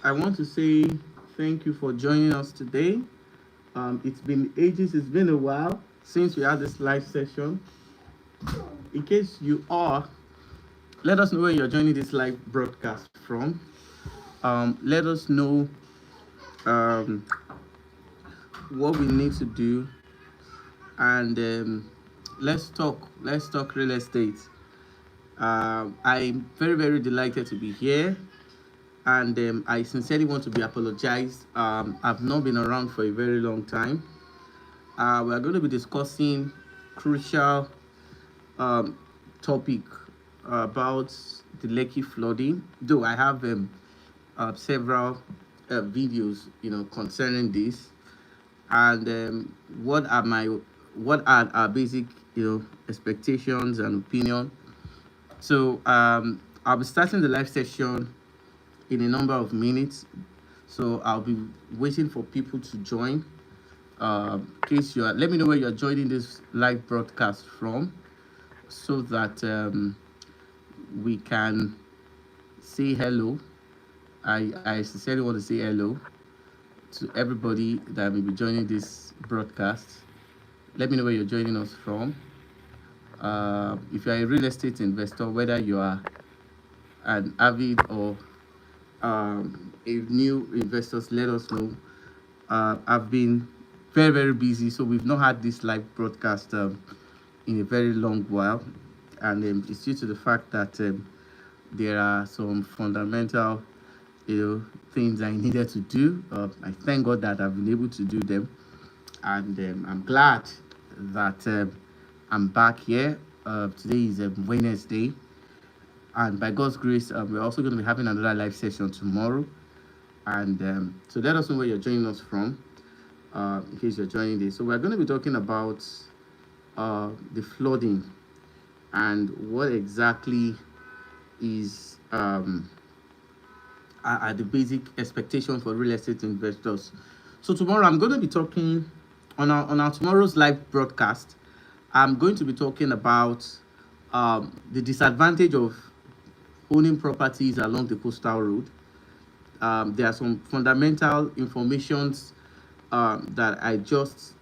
I want to say thank you for joining us today. It's been ages, it's been a while since we had this live session. In case you are, let us know where you're joining this live broadcast from. Let us know um, what we need to do, and let's talk real estate. I'm very delighted to be here, and I sincerely want to be apologized. I've not been around for a very long time. We are going to be discussing crucial um, topic about the Lekki flooding. Though I have several videos, concerning this, and what are our basic, expectations and opinion. So I'll be starting the live session in a number of minutes. So I'll be waiting for people to join. In case you are, let me know where you're joining this live broadcast from, so that we can say hello. I sincerely want to say hello to everybody that will be joining this broadcast. Let me know where you're joining us from. If you're a real estate investor, whether you are an avid or a new investors, let us know. I've been very busy, so we've not had this live broadcast in a very long while, and it's due to the fact that there are some fundamental, things I needed to do. I thank God that I've been able to do them, and I'm glad that I'm back here. Today is Wednesday, and by God's grace, we're also going to be having another live session tomorrow. And so let us know where you're joining us from, in case you're joining this. So we're going to be talking about the flooding and what exactly is are the basic expectations for real estate investors. So tomorrow I'm going to be talking on our tomorrow's live broadcast. I'm going to be talking about the disadvantage of owning properties along the coastal road. There are some fundamental informations that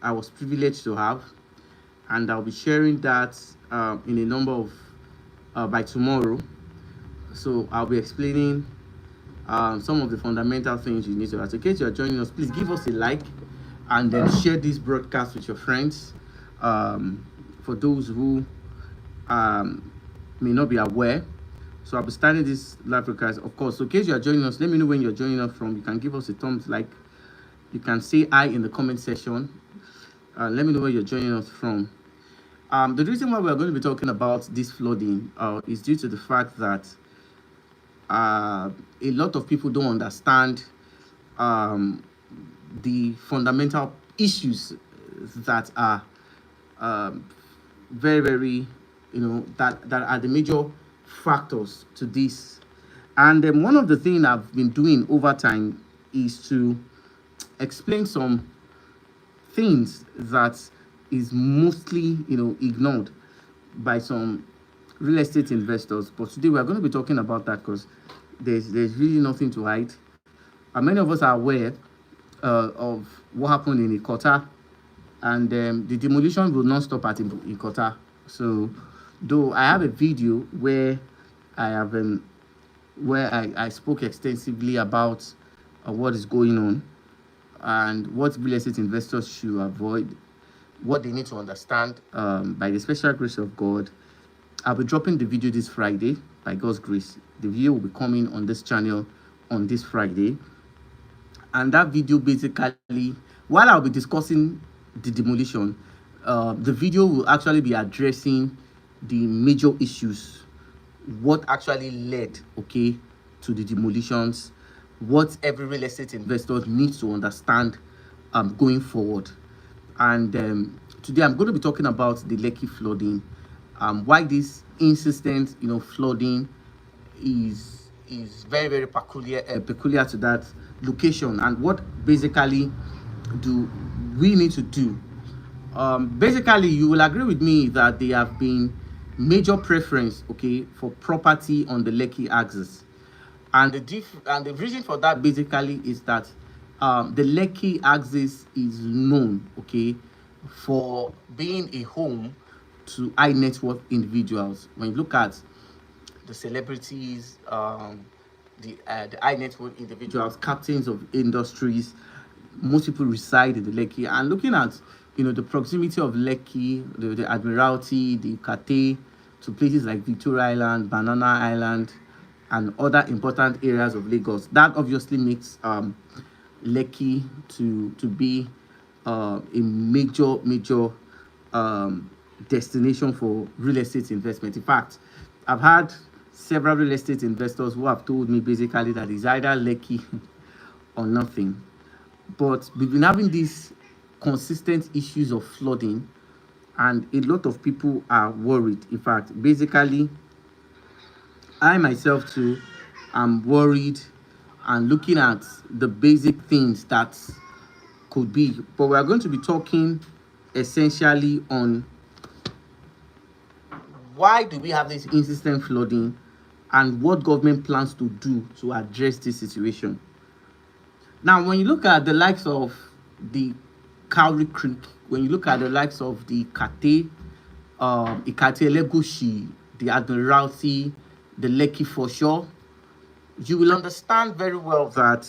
I was privileged to have, and I'll be sharing that in a number of by tomorrow. So I'll be explaining some of the fundamental things you need to have. So in case you're joining us, please give us a like and then share this broadcast with your friends. For those who may not be aware, so I'll be starting this live broadcast, of course. So in case you are joining us, let me know when you're joining us from. You can give us a thumbs like. You can say "I" in the comment section. Let me know where you're joining us from. The reason why we're going to be talking about this flooding is due to the fact that a lot of people don't understand the fundamental issues that are very, that are the major factors to this. And one of the things I've been doing over time is to explain some things that is mostly, ignored by some real estate investors. But today we are going to be talking about that because there's really nothing to hide. Many of us are aware of what happened in Ikota, and the demolition will not stop at Ikota. So, though I have a video where I have where I spoke extensively about what is going on and what real estate investors should avoid, what they need to understand. By the special grace of God, I'll be dropping the video this Friday. By God's grace, the video will be coming on this channel on this Friday. And that video basically, while I'll be discussing the demolition, the video will actually be addressing the major issues, what actually led, to the demolitions, what every real estate investor needs to understand going forward. And today I'm going to be talking about the Lekki flooding, why this insistent, flooding is very peculiar to that location, and what basically do we need to do. Basically, you will agree with me that there have been major preference, for property on the Lekki axis. And the reason for that basically is that the Lekki axis is known, okay, for being a home to high net worth individuals. When you look at the celebrities, the high net worth individuals, captains of industries, most people reside in the Lekki. And looking at the proximity of Lekki, the Admiralty, the Kate, to places like Victoria Island, Banana Island, and other important areas of Lagos, that obviously makes Lekki to be a major destination for real estate investment. In fact, I've had several real estate investors who have told me basically that it's either Lekki or nothing. But we've been having these consistent issues of flooding, and a lot of people are worried. In fact, basically, I myself too am worried and looking at the basic things that could be. But we are going to be talking essentially on why do we have this insistent flooding and what government plans to do to address this situation. Now, when you look at the likes of the Cowrie Creek, when you look at the likes of the Kate, Ikate Legushi, the Admiralty, the Lekki for sure, you will understand very well that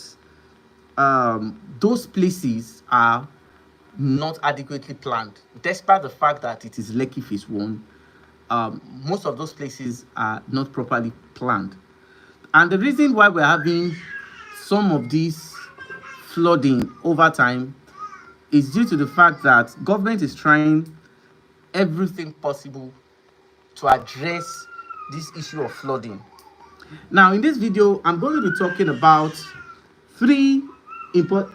those places are not adequately planned, despite the fact that it is Lekki Phase 1. Most of those places are not properly planned. And the reason why we're having some of these flooding over time is due to the fact that government is trying everything possible to address this issue of flooding. Now, in this video, I'm going to be talking about three important.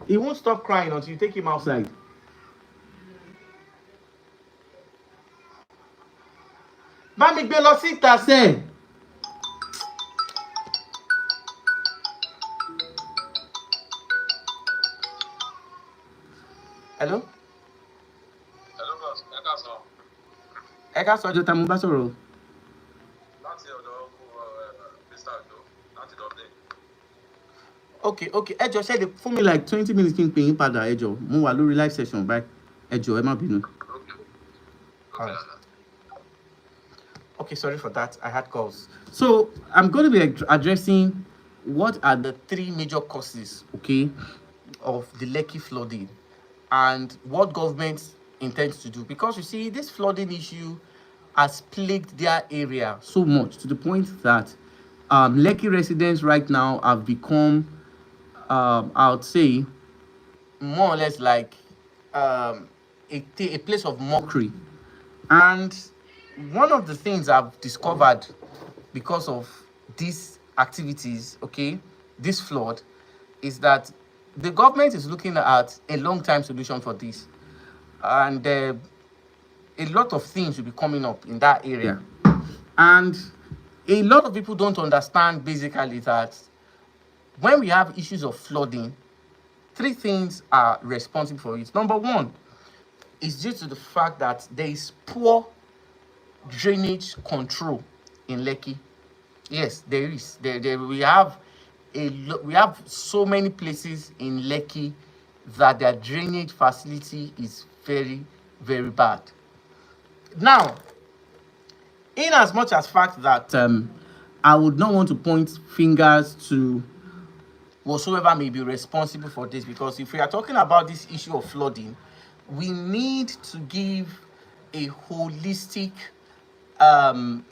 He won't stop crying until you take him outside. Bá mi gbé lọ síta sẹ́. Hello? Hello, boss. Ẹ káàsán. Ẹ káàsán ọjọ́ tá mo bá sọ̀rọ̀. Láti ọ̀dọ̀ Mr. Ojo, láti Dublin. Okay. Ẹ jọ̀ọ́ ṣé lè fún mi like 20 minutes kí n pè yín padà ẹ jọ̀ọ́. Mo wà lórí live session báyìí. Ẹ jọ̀ọ́ ẹ má bínú. Okay, sorry for that. I had calls. So I'm going to be addressing what are the three major causes, okay, of the Lekki flooding and what government intends to do. Because you see, this flooding issue has plagued their area so much to the point that Lekki residents right now have become, I would say, more or less like a place of mockery. And one of the things I've discovered because of these activities, okay, this flood, is that the government is looking at a long-time solution for this. And a lot of things will be coming up in that area. And a lot of people don't understand basically that when we have issues of flooding, three things are responsible for it. Number one is due to the fact that there is poor drainage control in Lekki. Yes, there is. We have so many places in Lekki that their drainage facility is very, very bad. Now, in as much as fact that I would not want to point fingers to whatsoever may be responsible for this, because if we are talking about this issue of flooding, we need to give a holistic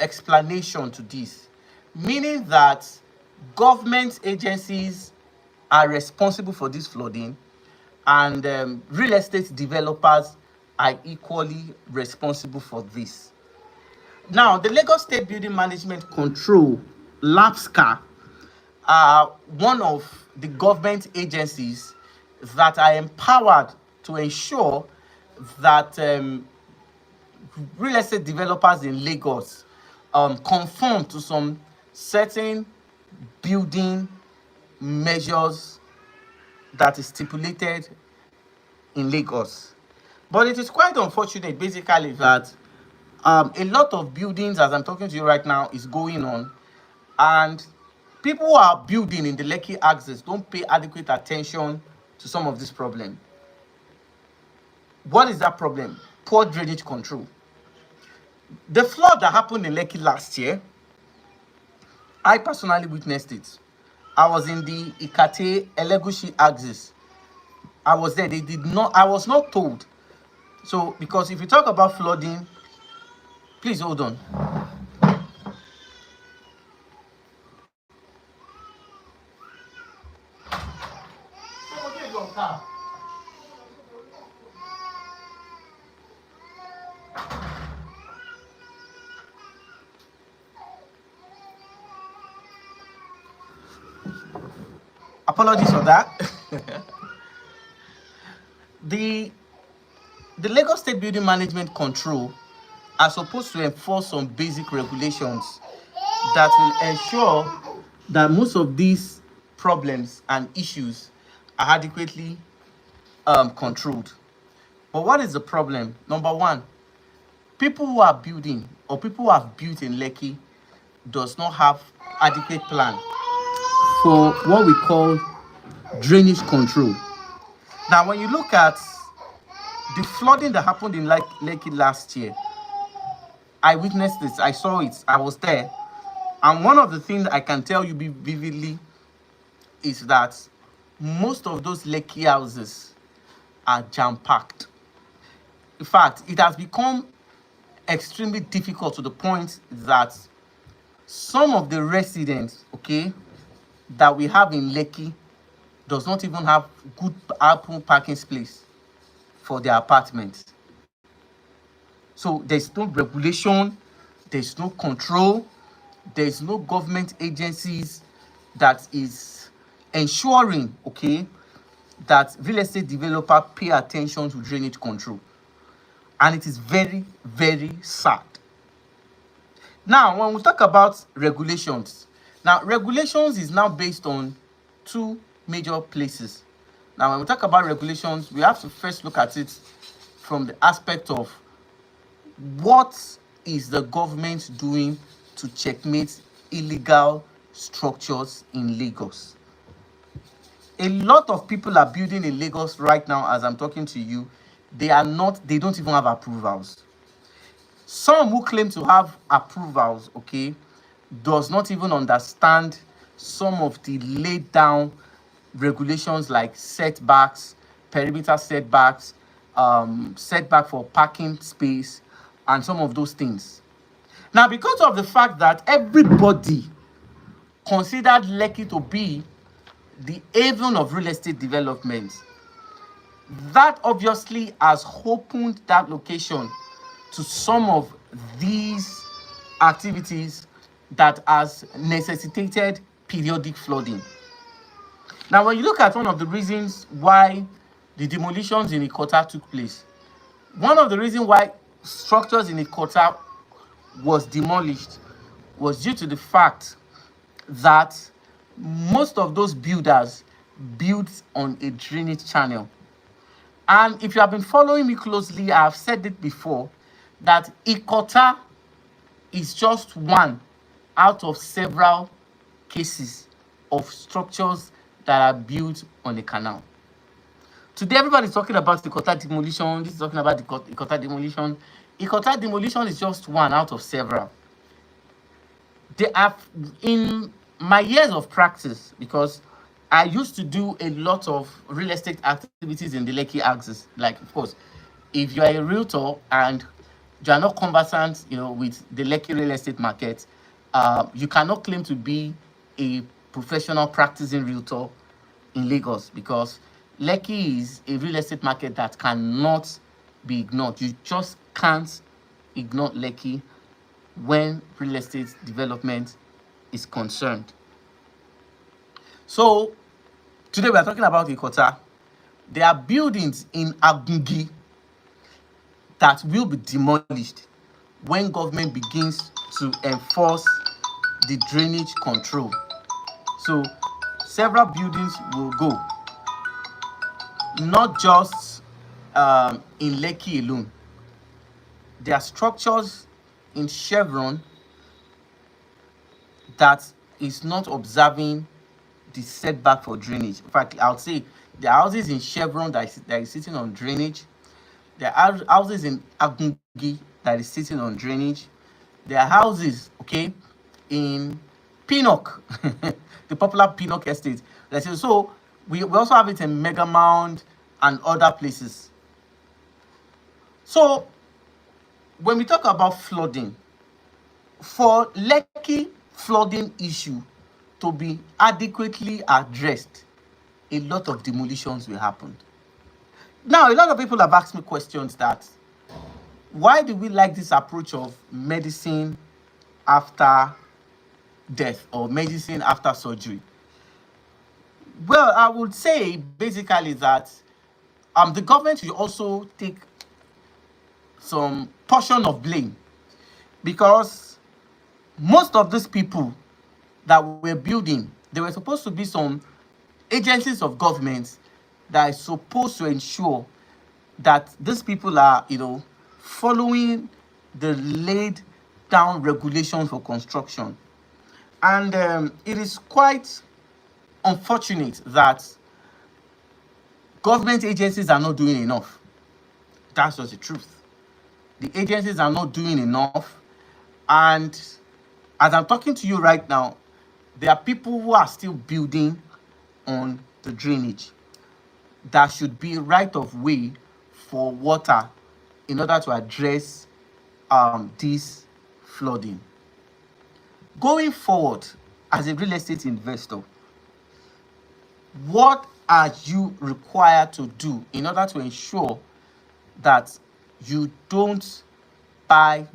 explanation to this, meaning that government agencies are responsible for this flooding and real estate developers are equally responsible for this. Now, the Lagos State Building Management Control, LAPSCA, are one of the government agencies that are empowered to ensure that real estate developers in Lagos conform to some certain building measures that is stipulated in Lagos. But it is quite unfortunate basically that A lot of buildings, as I'm talking to you right now, is going on, and people who are building in the Lekki axis don't pay adequate attention to some of this problem. What is that problem? Poor drainage control. The flood that happened in Lekki last year, I personally witnessed it. I was in the Ikate Elegushi axis. I was there. They did not, I was not told. So, because if you talk about flooding, please hold on. Apologies for that. the the Lagos State Building Management Control are supposed to enforce some basic regulations that will ensure that most of these problems and issues are adequately controlled. But what is the problem? Number one, people who are building or people who have built in Lekki does not have adequate plan for what we call drainage control. Now, when you look at the flooding that happened in Lekki last year, I witnessed this, I saw it, I was there. And one of the things I can tell you vividly is that most of those Lekki houses are jam-packed. In fact, it has become extremely difficult to the point that some of the residents, okay, that we have in Lekki does not even have good parking space for their apartments. So there's no regulation, there's no control, there's no government agencies that is ensuring, okay, that real estate developer pay attention to drainage control. And it is very, very sad. Now, when we talk about regulations, now regulations is now based on two major places. Now, when we talk about regulations, we have to first look at it from the aspect of what is the government doing to checkmate illegal structures in Lagos. A lot of people are building in Lagos right now as I'm talking to you. They don't even have approvals. Some who claim to have approvals, okay, does not even understand some of the laid down regulations like setbacks, perimeter setbacks, setback for parking space, and some of those things. Now, because of the fact that everybody considered Lekki to be the haven of real estate development, that obviously has opened that location to some of these activities that has necessitated periodic flooding. Now, when you look at one of the reasons why the demolitions in Ikota took place, one of the reasons why structures in Ikota was demolished was due to the fact that most of those builders built on a drainage channel. And if you have been following me closely, I have said it before that Ikota is just one out of several cases of structures that are built on a canal. Today, everybody's talking about the Ikota demolition. This is talking about the Ikota demolition. Ikota demolition is just one out of several. They have, in my years of practice, because I used to do a lot of real estate activities in the Lekki axis. Like, of course, if you are a realtor and you are not conversant, with the Lekki real estate market, you cannot claim to be a professional practicing realtor in Lagos, because Lekki is a real estate market that cannot be ignored. You just can't ignore Lekki when real estate development is concerned. So today we are talking about Ikota. There are buildings in Agungi that will be demolished when government begins to enforce the drainage control. So several buildings will go, not just in Lekki alone. There are structures in Chevron that is not observing the setback for drainage. In fact, I would say there are houses in Chevron that is sitting on drainage. There are houses in Agungi that is sitting on drainage. There are houses, okay, in Pinnock, the popular Pinnock estate. So we also have it in Mega Mound and other places. So when we talk about flooding, for Lekki flooding issue to be adequately addressed, a lot of demolitions will happen. Now, a lot of people have asked me questions that why do we like this approach of medicine after death or medicine after surgery? Well, I would say basically that the government should also take some portion of blame, because most of these people that we're building, there were supposed to be some agencies of government that is supposed to ensure that these people are, following the laid down regulations for construction. And it is quite unfortunate that government agencies are not doing enough. That's just the truth. The agencies are not doing enough. And as I'm talking to you right now, there are people who are still building on the drainage that should be right of way for water in order to address this flooding. Going forward, as a real estate investor, what are you required to do in order to ensure that you don't buy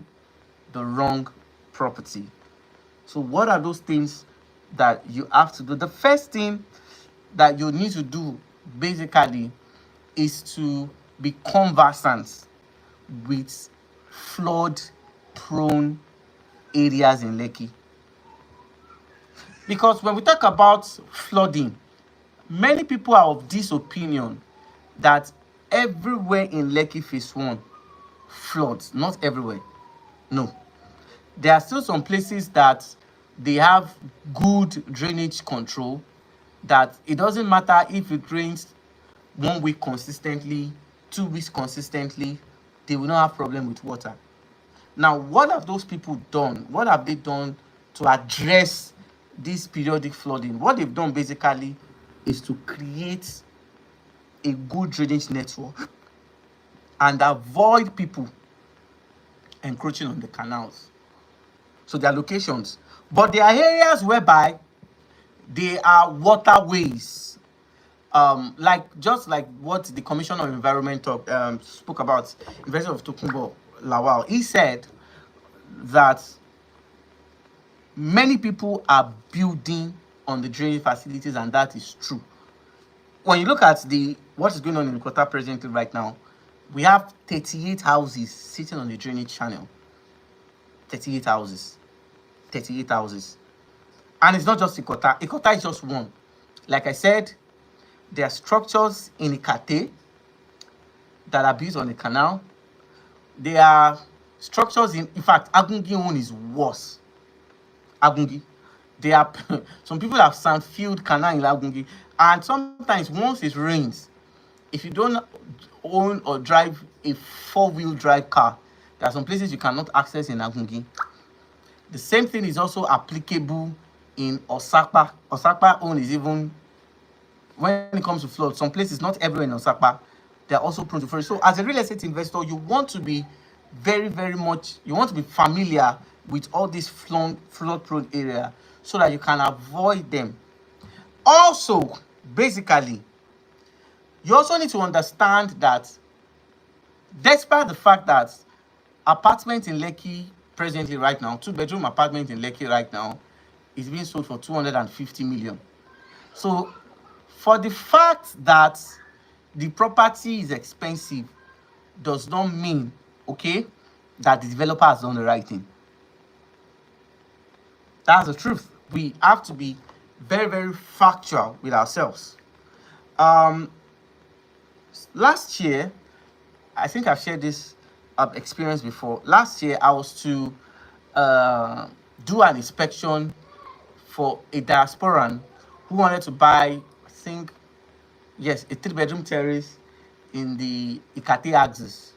the wrong property? So what are those things that you have to do? The first thing that you need to do basically is to be conversant with flood prone areas in Lekki. Because when we talk about flooding, many people are of this opinion that everywhere in Lekki phase 1 floods. Not everywhere. No. There are still some places that they have good drainage control, that it doesn't matter if it rains 1 week consistently, 2 weeks consistently, they will not have problem with water. Now, what have those people done? What have they done to address this periodic flooding? What they've done basically is to create a good drainage network and avoid people encroaching on the canals. So there are locations, but there are areas whereby they are waterways. Just like what the Commissioner of Environment spoke about, University of Tokunbo Lawal. He said that many people are building on the drainage facilities, and that is true. When you look at what is going on in Kota presently right now, we have 38 houses sitting on the drainage channel. 38 houses. 38 houses. And it's not just Ikota. Ikota is just one. Like I said, there are structures in Ikate that are built on the canal. There are structures in fact, Agungi one is worse. Agungi. There are some people have sand-filled canal in Agungi, and sometimes once it rains, if you don't own or drive a 4-wheel drive car, there are some places you cannot access in Agungi. The same thing is also applicable in Osakpa. Osakpa own is even, when it comes to flood, some places, not everywhere in Osakpa, they are also prone to flood. So as a real estate investor, you want to be very, very much, you want to be familiar with all these flood prone area so that you can avoid them. Also, basically, you also need to understand that despite the fact that apartment in Lekki presently right now, 2-bedroom apartment in Lekki right now is being sold for 250 million. So for the fact that the property is expensive does not mean, okay, that the developer has done the right thing. That's the truth. We have to be very, very factual with ourselves. Last year, I think I've shared this experience before. Last year, I was to do an inspection for a diasporan who wanted to buy, I think, yes, a 3-bedroom terrace in the Ikate axis.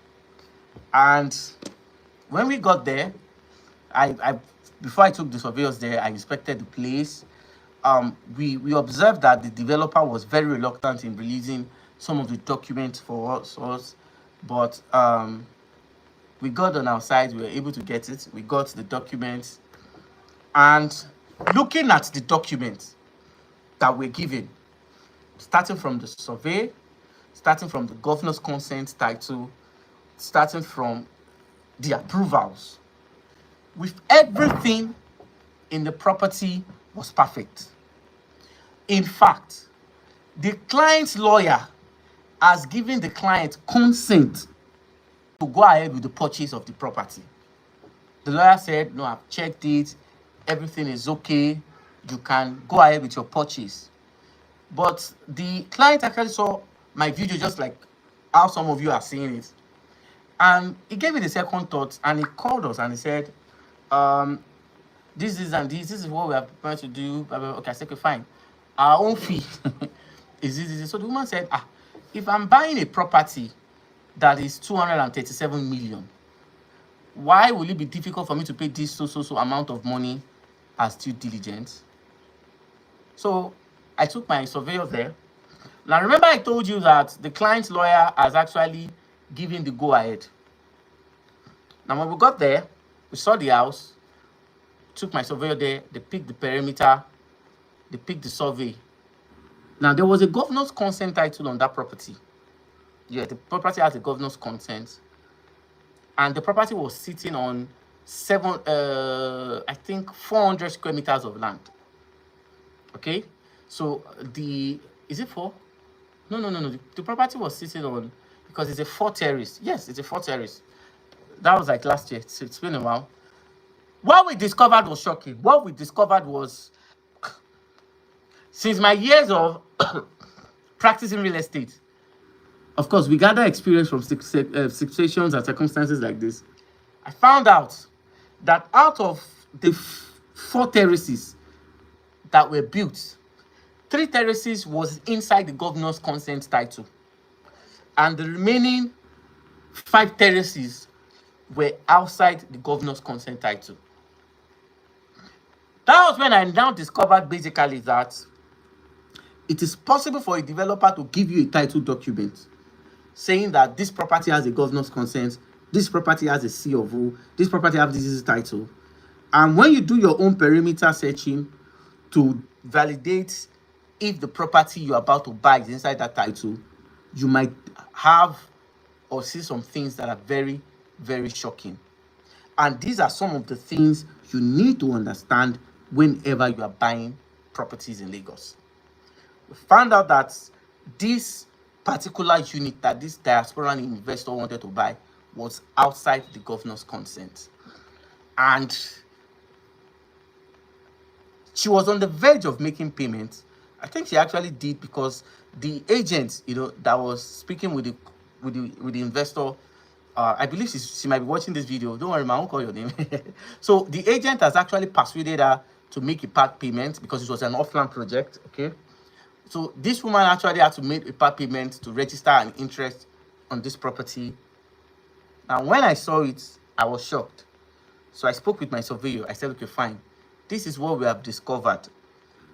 And when we got there, I before I took the surveyors there, I inspected the place. We observed that the developer was very reluctant in releasing some of the documents for us, but we got on our side. We were able to get it. We got the documents, and looking at the documents that were given, starting from the survey, starting from the governor's consent title, starting from the approvals, with everything in the property was perfect. In fact, the client's lawyer has given the client consent to go ahead with the purchase of the property. The lawyer said, no, I've checked it, everything is okay, you can go ahead with your purchase. But the client actually saw my video just like how some of you are seeing it. And he gave it a second thought, and he called us and he said, this is what we are prepared to do. Okay, I said, okay, fine. Our own fee is this. So the woman said, if I'm buying a property that is 237 million, why will it be difficult for me to pay this so amount of money as due diligence? So I took my surveyor there. Now remember I told you that the client's lawyer has actually given the go-ahead. Now when we got there, we saw the house, took my surveyor there, they picked the perimeter, they picked the survey. Now there was a governor's consent title on that property. Yeah, the property has a governor's consent. And the property was sitting on 400 square meters of land. Okay, so is it 4? No. The property was sitting on, because it's a 4 terrace. Yes, it's a 4 terrace. That was like last year. So it's been a while. What we discovered was shocking. What we discovered was, since my years of practicing real estate, of course, we gather experience from situations and circumstances like this. I found out that out of the 4 terraces that were built, 3 terraces was inside the governor's consent title, and the remaining 5 terraces were outside the governor's consent title. That was when I now discovered basically that it is possible for a developer to give you a title document saying that this property has a governor's consent, this property has a C of O, this property has this title. And when you do your own perimeter searching to validate if the property you're about to buy is inside that title, you might have or see some things that are very, very shocking. And these are some of the things you need to understand whenever you are buying properties in Lagos. We found out that this particular unit that this diasporan investor wanted to buy was outside the governor's consent. And she was on the verge of making payments. I think she actually did, because the agent, that was speaking with the investor, I believe she might be watching this video. Don't worry, I won't call your name. So the agent has actually persuaded her to make a part payment because it was an offline project. Okay, so this woman actually had to make a part payment to register an interest on this property. Now, when I saw it, I was shocked. So I spoke with my surveyor. I said, okay, fine. This is what we have discovered.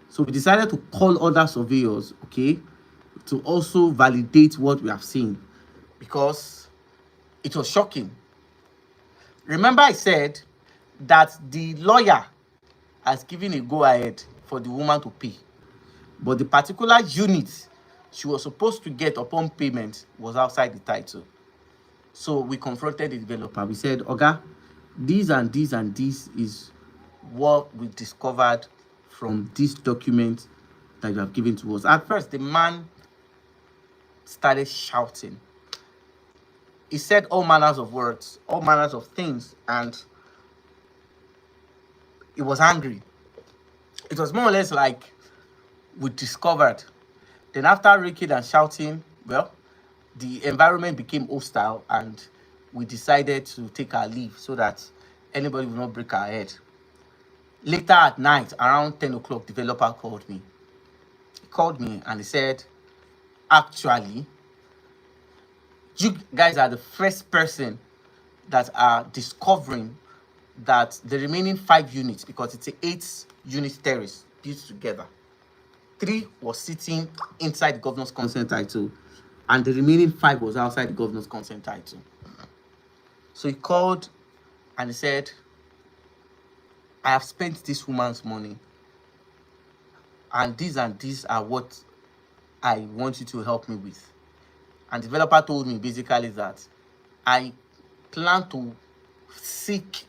So we decided to call other surveyors, okay, to also validate what we have seen, because it was shocking. Remember I said that the lawyer has given a go-ahead for the woman to pay, but the particular unit she was supposed to get upon payment was outside the title. So we confronted the developer. We said, Oga, this and this and this is what we discovered from this document that you have given to us. At first, the man started shouting. He said all manners of words, all manners of things, and he was angry. It was more or less like we discovered. Then after raking and shouting, well, the environment became hostile, and we decided to take our leave so that anybody will not break our head. Later at night, around 10 o'clock, developer called me. He called me and he said, actually, you guys are the first person that are discovering that the remaining 5 units, because it's a 8-unit terrace built together, 3 was sitting inside the governor's consent title, and the remaining 5 was outside the governor's consent title. So he called and he said, I have spent this woman's money, and these are what I want you to help me with. And the developer told me basically that I plan to seek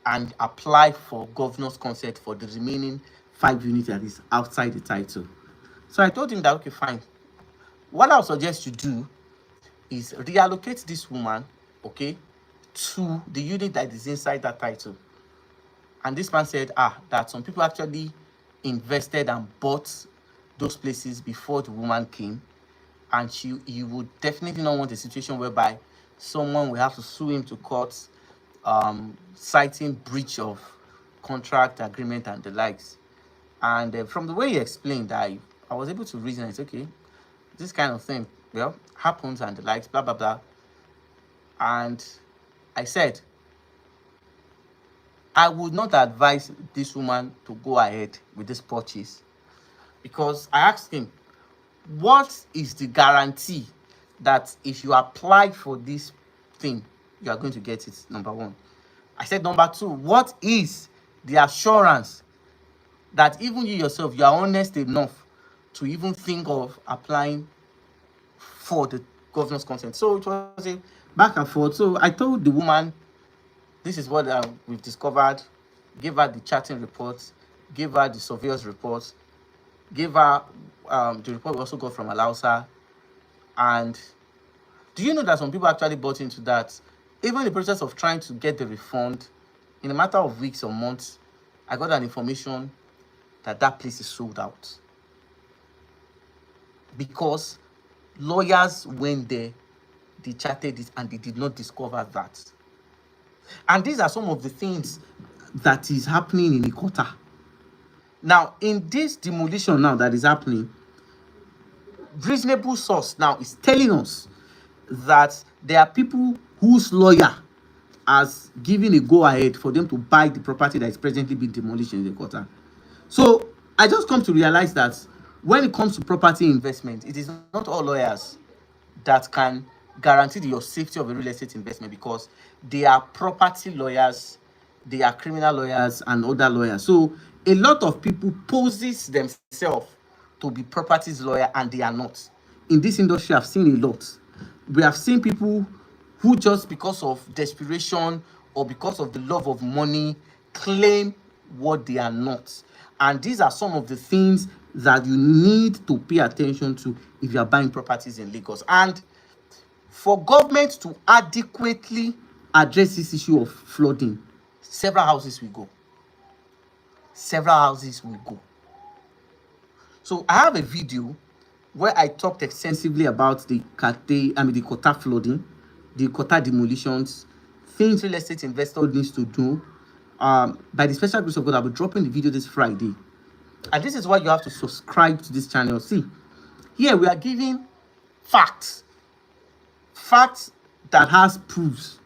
and apply for governor's consent for the remaining 5 units that is outside the title. So I told him that, okay, fine. What I'll suggest you do is reallocate this woman, okay, to the unit that is inside that title. And this man said, that some people actually invested and bought those places before the woman came, and you would definitely not want a situation whereby someone will have to sue him to court, citing breach of contract agreement and the likes. And from the way he explained, I was able to reason. It's okay, this kind of thing, well, happens and the likes, blah blah blah. And I said, I would not advise this woman to go ahead with this purchase, because I asked him, what is the guarantee that if you apply for this thing, you are going to get it? Number one. I said, number two, what is the assurance that even you yourself, you are honest enough to even think of applying for the governor's consent? So it was a back and forth. So I told the woman, this is what we've discovered, gave her the chatting reports, gave her the surveyor's reports, gave her the report we also got from Alausa. And do you know that some people actually bought into that? Even in the process of trying to get the refund, in a matter of weeks or months, I got an information that that place is sold out. Because lawyers went there, they chatted it, and they did not discover that. And these are some of the things that is happening in Ikota. Now, in this demolition now that is happening, reasonable source now is telling us that there are people whose lawyer has given a go-ahead for them to buy the property that is presently being demolished in Ikota. So I just come to realize that when it comes to property investment, it is not all lawyers that can guarantee your safety of a real estate investment, because they are property lawyers, they are criminal lawyers and other lawyers. So a lot of people poses themselves to be properties lawyer, and they are not. In this industry, I've seen a lot. We have seen people who just because of desperation or because of the love of money claim what they are not. And these are some of the things that you need to pay attention to if you are buying properties in Lagos. And for government to adequately address this issue of flooding, several houses will go. Several houses will go. So I have a video where I talked extensively about the Kota flooding, the Kota demolitions, things real estate investor needs to do. By the special grace of God, I'll be dropping the video this Friday. And this is why you have to subscribe to this channel. See, here we are giving facts. Facts that has proofs.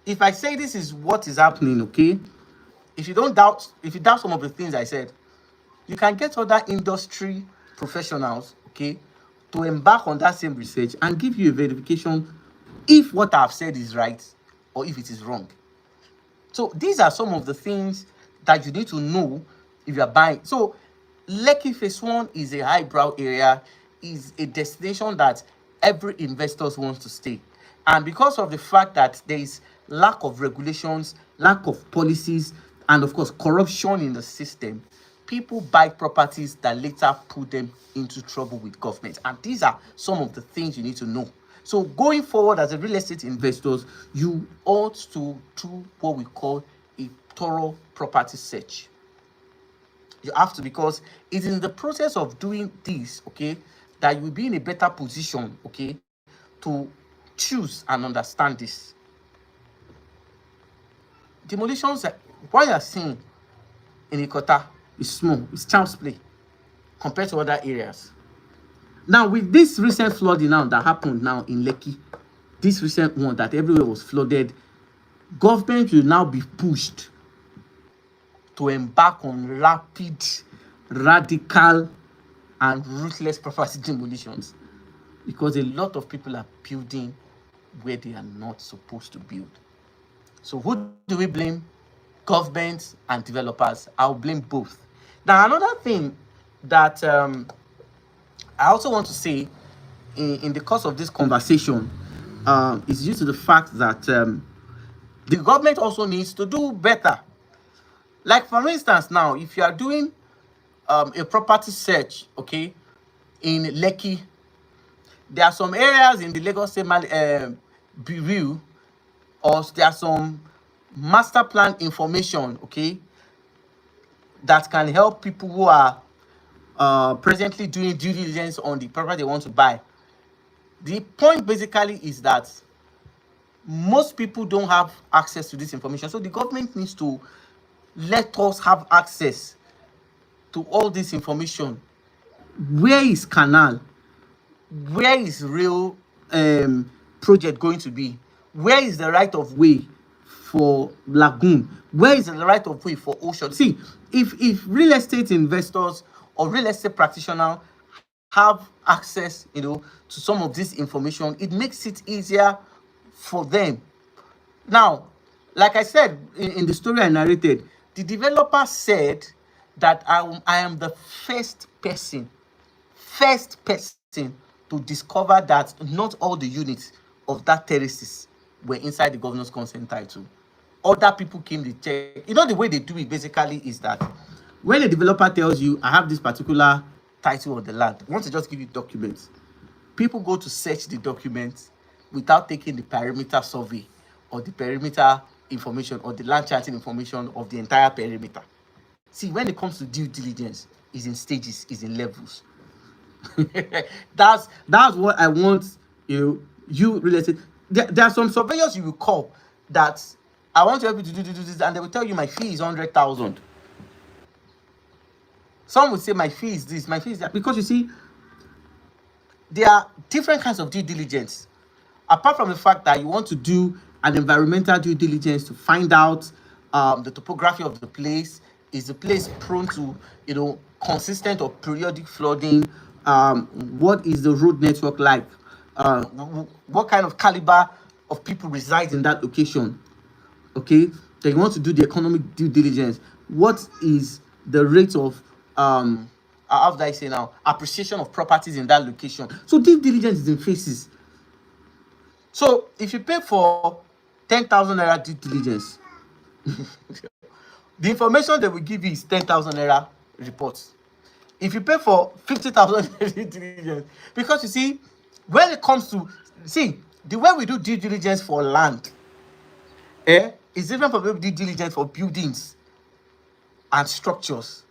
If I say this is what is happening, okay? If you doubt some of the things I said, you can get other industry professionals, okay, to embark on that same research and give you a verification if what I've said is right or if it is wrong. So these are some of the things that you need to know if you are buying. So Lekki Phase 1 is a highbrow area, is a destination that every investor wants to stay. And because of the fact that there is lack of regulations, lack of policies, and of course corruption in the system, people buy properties that later put them into trouble with government. And these are some of the things you need to know. So going forward as a real estate investors, you ought to do what we call a thorough property search. You have to, because it's in the process of doing this, okay, that you will be in a better position, okay, to choose and understand this. demolitions, what you are seeing in Ikota is small. It's child's play compared to other areas. Now, with this recent flooding now that happened now in Lekki, this recent one that everywhere was flooded, government will now be pushed to embark on rapid, radical, and ruthless property demolitions, because a lot of people are building where they are not supposed to build. So who do we blame? Governments and developers. I'll blame both. Now, another thing that I also want to say in the course of this conversation is due to the fact that the government also needs to do better. Like, for instance, now, if you are doing a property search, okay, in Lekki, there are some areas in the Lagos State Bureau, or there are some master plan information, okay, that can help people who are presently doing due diligence on the property they want to buy. The point basically is that most people don't have access to this information, so the government needs to let us have access to all this information. Where is canal? Where is real project going to be? Where is the right of way for lagoon? Where is the right of way for ocean? See, if real estate investors or real estate practitioners have access, to some of this information, it makes it easier for them. Now, like I said in the story I narrated, the developer said that I am the first person to discover that not all the units of that terraces were inside the governor's consent title. Other people came to check. The way they do it basically is that when a developer tells you, I have this particular title of the land, once they just give you documents, people go to search the documents without taking the perimeter survey or the perimeter information or the land charting information of the entire perimeter. See, when it comes to due diligence, is in stages, is in levels. that's what I want you real estate. There are some surveyors you will call that I want to help you to do this, and they will tell you my fee is 100,000. Some will say my fee is this, my fee is that, because you see, there are different kinds of due diligence. Apart from the fact that you want to do an environmental due diligence to find out the topography of the place. Is the place prone to, consistent or periodic flooding? What is the road network like? What kind of caliber of people reside in that location? Okay, then you want to do the economic due diligence. What is the rate of how do I say now, appreciation of properties in that location? So due diligence is in phases. So if you pay for 10,000 naira due diligence, the information they will give you is 10,000 naira reports. If you pay for 50,000 due diligence, because you see, when it comes to, the way we do due diligence for land, is different from due diligence for buildings and structures.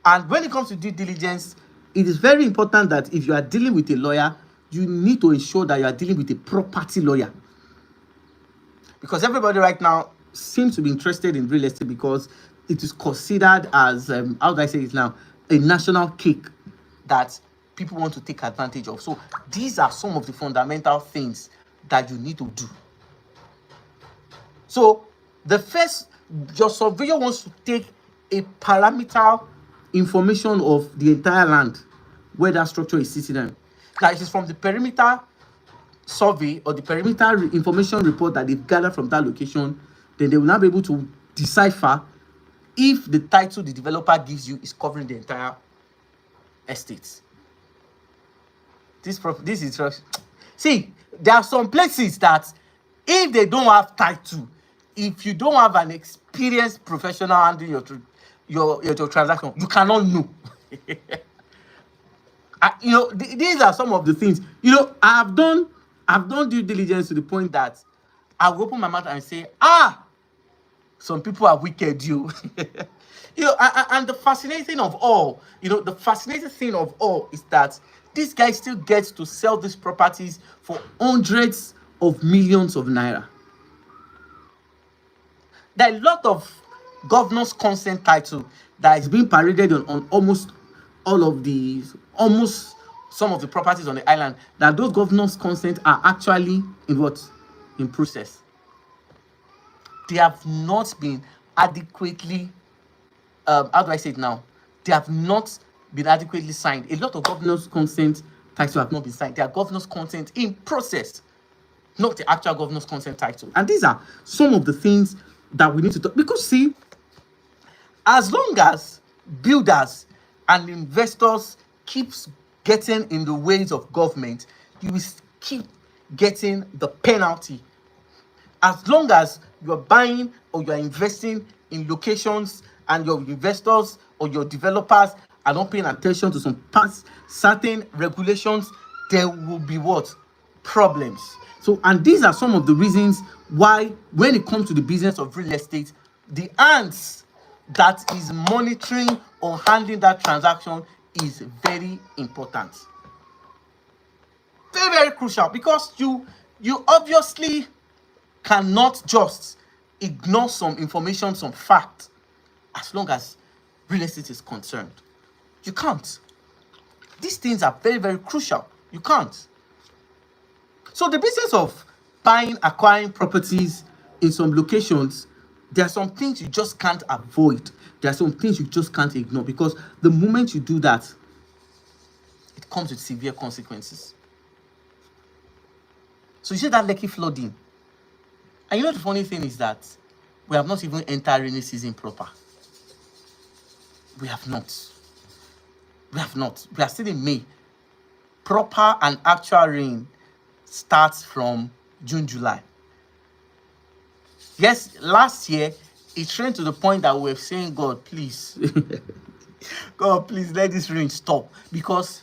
And when it comes to due diligence, it is very important that if you are dealing with a lawyer, you need to ensure that you are dealing with a property lawyer. Because everybody right now seems to be interested in real estate because it is considered as, how do I say it now, a national cake that people want to take advantage of. So these are some of the fundamental things that you need to do. So your surveyor wants to take a parameter information of the entire land where that structure is sitting in. Now, it is from the perimeter survey or the perimeter information report that they've gathered from that location, then they will now be able to decipher if the title the developer gives you is covering the entire estate. This is see, there are some places that if they don't have title, if you don't have an experienced professional handling your transaction, you cannot know. These are some of the things. I've done due diligence to the point that I will open my mouth and say, some people are wicked, and the fascinating thing of all, is that this guy still gets to sell these properties for hundreds of millions of naira. There are a lot of governor's consent title that is being paraded on almost all of the, almost some of the properties on the island, that those governor's consent are actually in what? In process. They have not been adequately, how do I say it now? They have not been adequately signed. A lot of governor's consent titles have not been signed. They are governor's consent in process, not the actual governor's consent title. And these are some of the things that we need to talk. Because see, as long as builders and investors keeps getting in the ways of government, you will keep getting the penalty. As long as you're buying or you're investing in locations and your investors or your developers are not paying attention to some past certain regulations, there will be what? Problems. So, and these are some of the reasons why, when it comes to the business of real estate, the ants that is monitoring or handling that transaction is very important. Very, very crucial, because you obviously cannot just ignore some information, some fact, as long as real estate is concerned. You can't. These things are very, very crucial. You can't. So the business of buying, acquiring properties in some locations, there are some things you just can't avoid. There are some things you just can't ignore, because the moment you do that, it comes with severe consequences. So you see that Lekki flooding. And you know the funny thing is that we have not even entered rainy season proper. We have not. We have not. We are still in May. Proper and actual rain starts from June, July. Yes, last year it rained to the point that we were saying, God, please, God, please let this rain stop. Because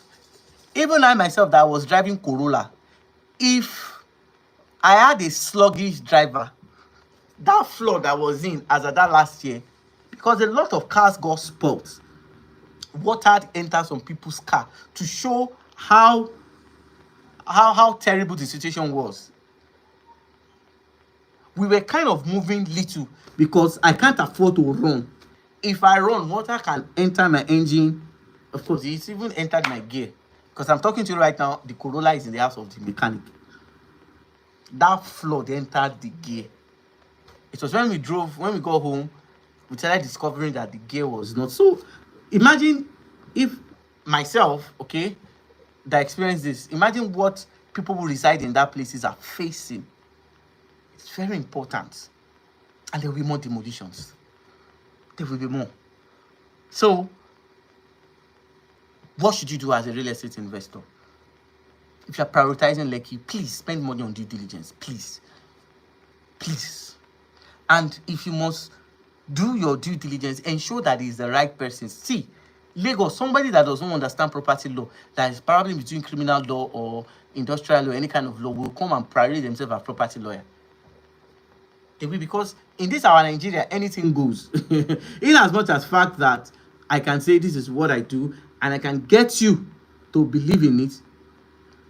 even I myself, that was driving Corolla, if I had a sluggish driver, that flood I was in as at that last year, because a lot of cars got spoiled, water had entered some people's car, to show how terrible the situation was. We were kind of moving little, because I can't afford to run. If I run, water can enter my engine. Of course, it's even entered my gear. Because I'm talking to you right now, the Corolla is in the house of the mechanic. That flood entered the gear. It was when we got home, we started discovering that the gear was not. So imagine if myself, okay, that experienced this, imagine what people who reside in that places are facing. It's very important. And there will be more demolitions. There will be more. So what should you do as a real estate investor? If you're prioritizing Lekki, please spend money on due diligence. Please. Please. And if you must do your due diligence, ensure that it's the right person. See, Lagos, somebody that doesn't understand property law, that is probably between criminal law or industrial law, any kind of law, will come and parade themselves as property lawyer. They will, because in this our Nigeria, anything goes. In as much as fact that I can say this is what I do, and I can get you to believe in it.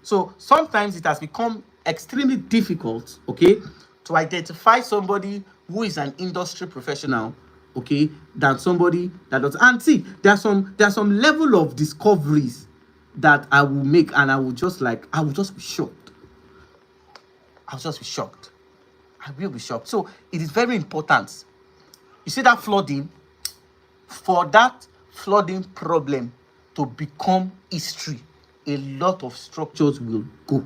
So sometimes it has become extremely difficult, okay, to identify somebody who is an industry professional, okay, than somebody that does. And see, there's some level of discoveries that I will make, and I will just be shocked. I'll just be shocked. I will be shocked. So it is very important. You see that flooding, for that flooding problem to become history, a lot of structures will go.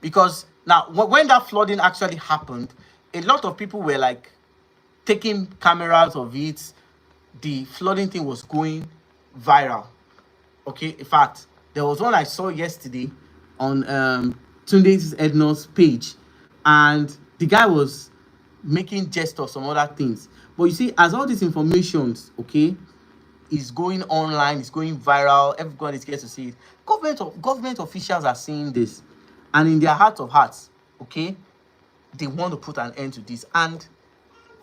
Because now, when that flooding actually happened, a lot of people were like taking cameras of it. The flooding thing was going viral. Okay, in fact, there was one I saw yesterday on Tunde's Edna's page, and the guy was making jest of some other things. But you see, as all these informations, okay, is going online, it's going viral, everybody gets to see it. Government officials are seeing this, and in their heart of hearts, okay, they want to put an end to this. And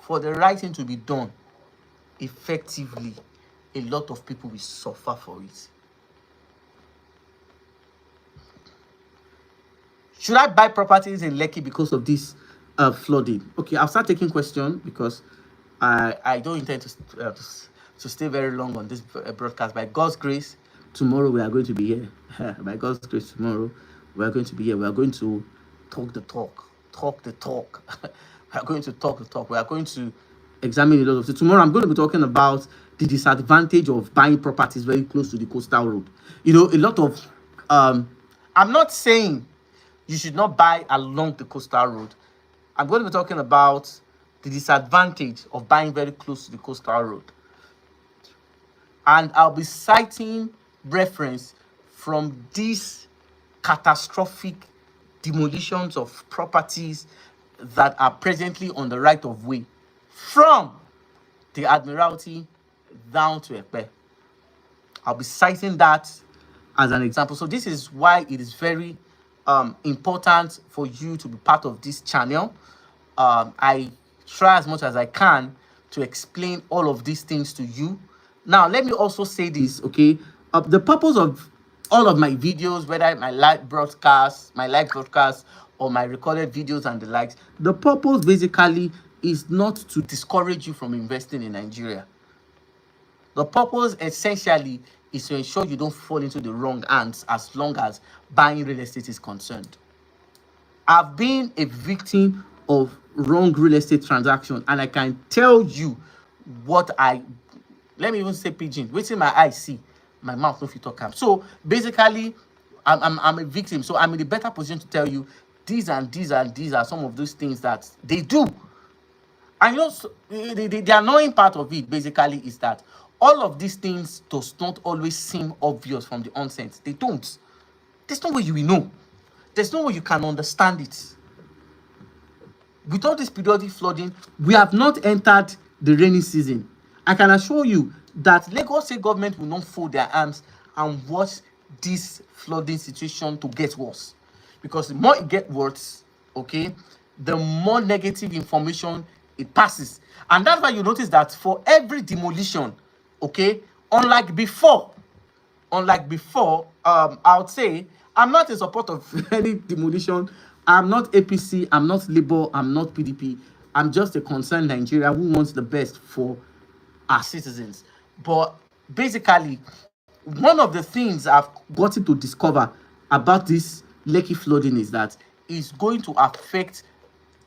for the right thing to be done effectively, a lot of people will suffer for it. Should I buy properties in Lekki because of this flooding. Okay, I'll start taking questions because I don't intend to stay very long on this broadcast. By God's grace, tomorrow we are going to be here. By God's grace, tomorrow we are going to be here. We are going to talk the talk, talk the talk. We are going to talk the talk. We are going to examine a lot of. So tomorrow I'm going to be talking about the disadvantage of buying properties very close to the coastal road. You know, a lot of I'm not saying you should not buy along the coastal road. I'm going to be talking about the disadvantage of buying very close to the coastal road. And I'll be citing reference from these catastrophic demolitions of properties that are presently on the right of way from the Admiralty down to Ekpe. I'll be citing that as an example. So this is why it is very important for you to be part of this channel. I try as much as I can to explain all of these things to you. Now, let me also say this, okay? The purpose of all of my videos, whether my live broadcasts, or my recorded videos and the likes, the purpose basically is not to discourage you from investing in Nigeria. The purpose essentially is to ensure you don't fall into the wrong hands as long as buying real estate is concerned. I've been a victim of wrong real estate transaction, and I can tell you what let me even say pidgin, wetin my eye see, my mouth no fit talk am. So basically, I'm a victim, so I'm in a better position to tell you these and these and these are some of those things that they do. And you know, the annoying part of it basically is that all of these things does not always seem obvious from the onset. They don't. There's no way you will know. There's no way you can understand it. With all this periodic flooding, we have not entered the rainy season. I can assure you that Lagos State government will not fold their arms and watch this flooding situation to get worse. Because the more it gets worse, okay, the more negative information it passes. And that's why you notice that for every demolition, okay, unlike before, I would say I'm not in support of any demolition. I'm not APC, I'm not Labour, I'm not PDP. I'm just a concerned Nigeria who wants the best for our citizens. But basically, one of the things I've gotten to discover about this Lekki flooding is that it's going to affect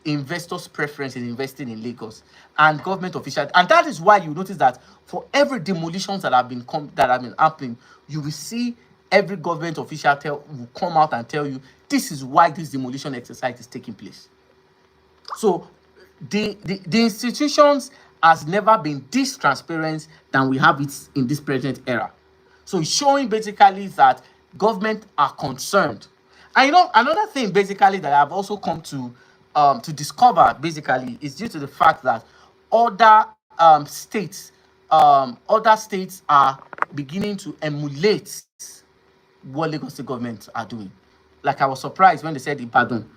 investors' preference in investing in Lagos and government officials. And that is why you notice that for every demolitions that have been happening, you will see every government official will come out and tell you this is why this demolition exercise is taking place. So the institutions has never been this transparent than we have it in this present era. So it's showing basically that government are concerned. And you know, another thing basically that I've also come to discover basically is due to the fact that other states are beginning to emulate what Lagos State government are doing. Like, I was surprised when they said Ibadan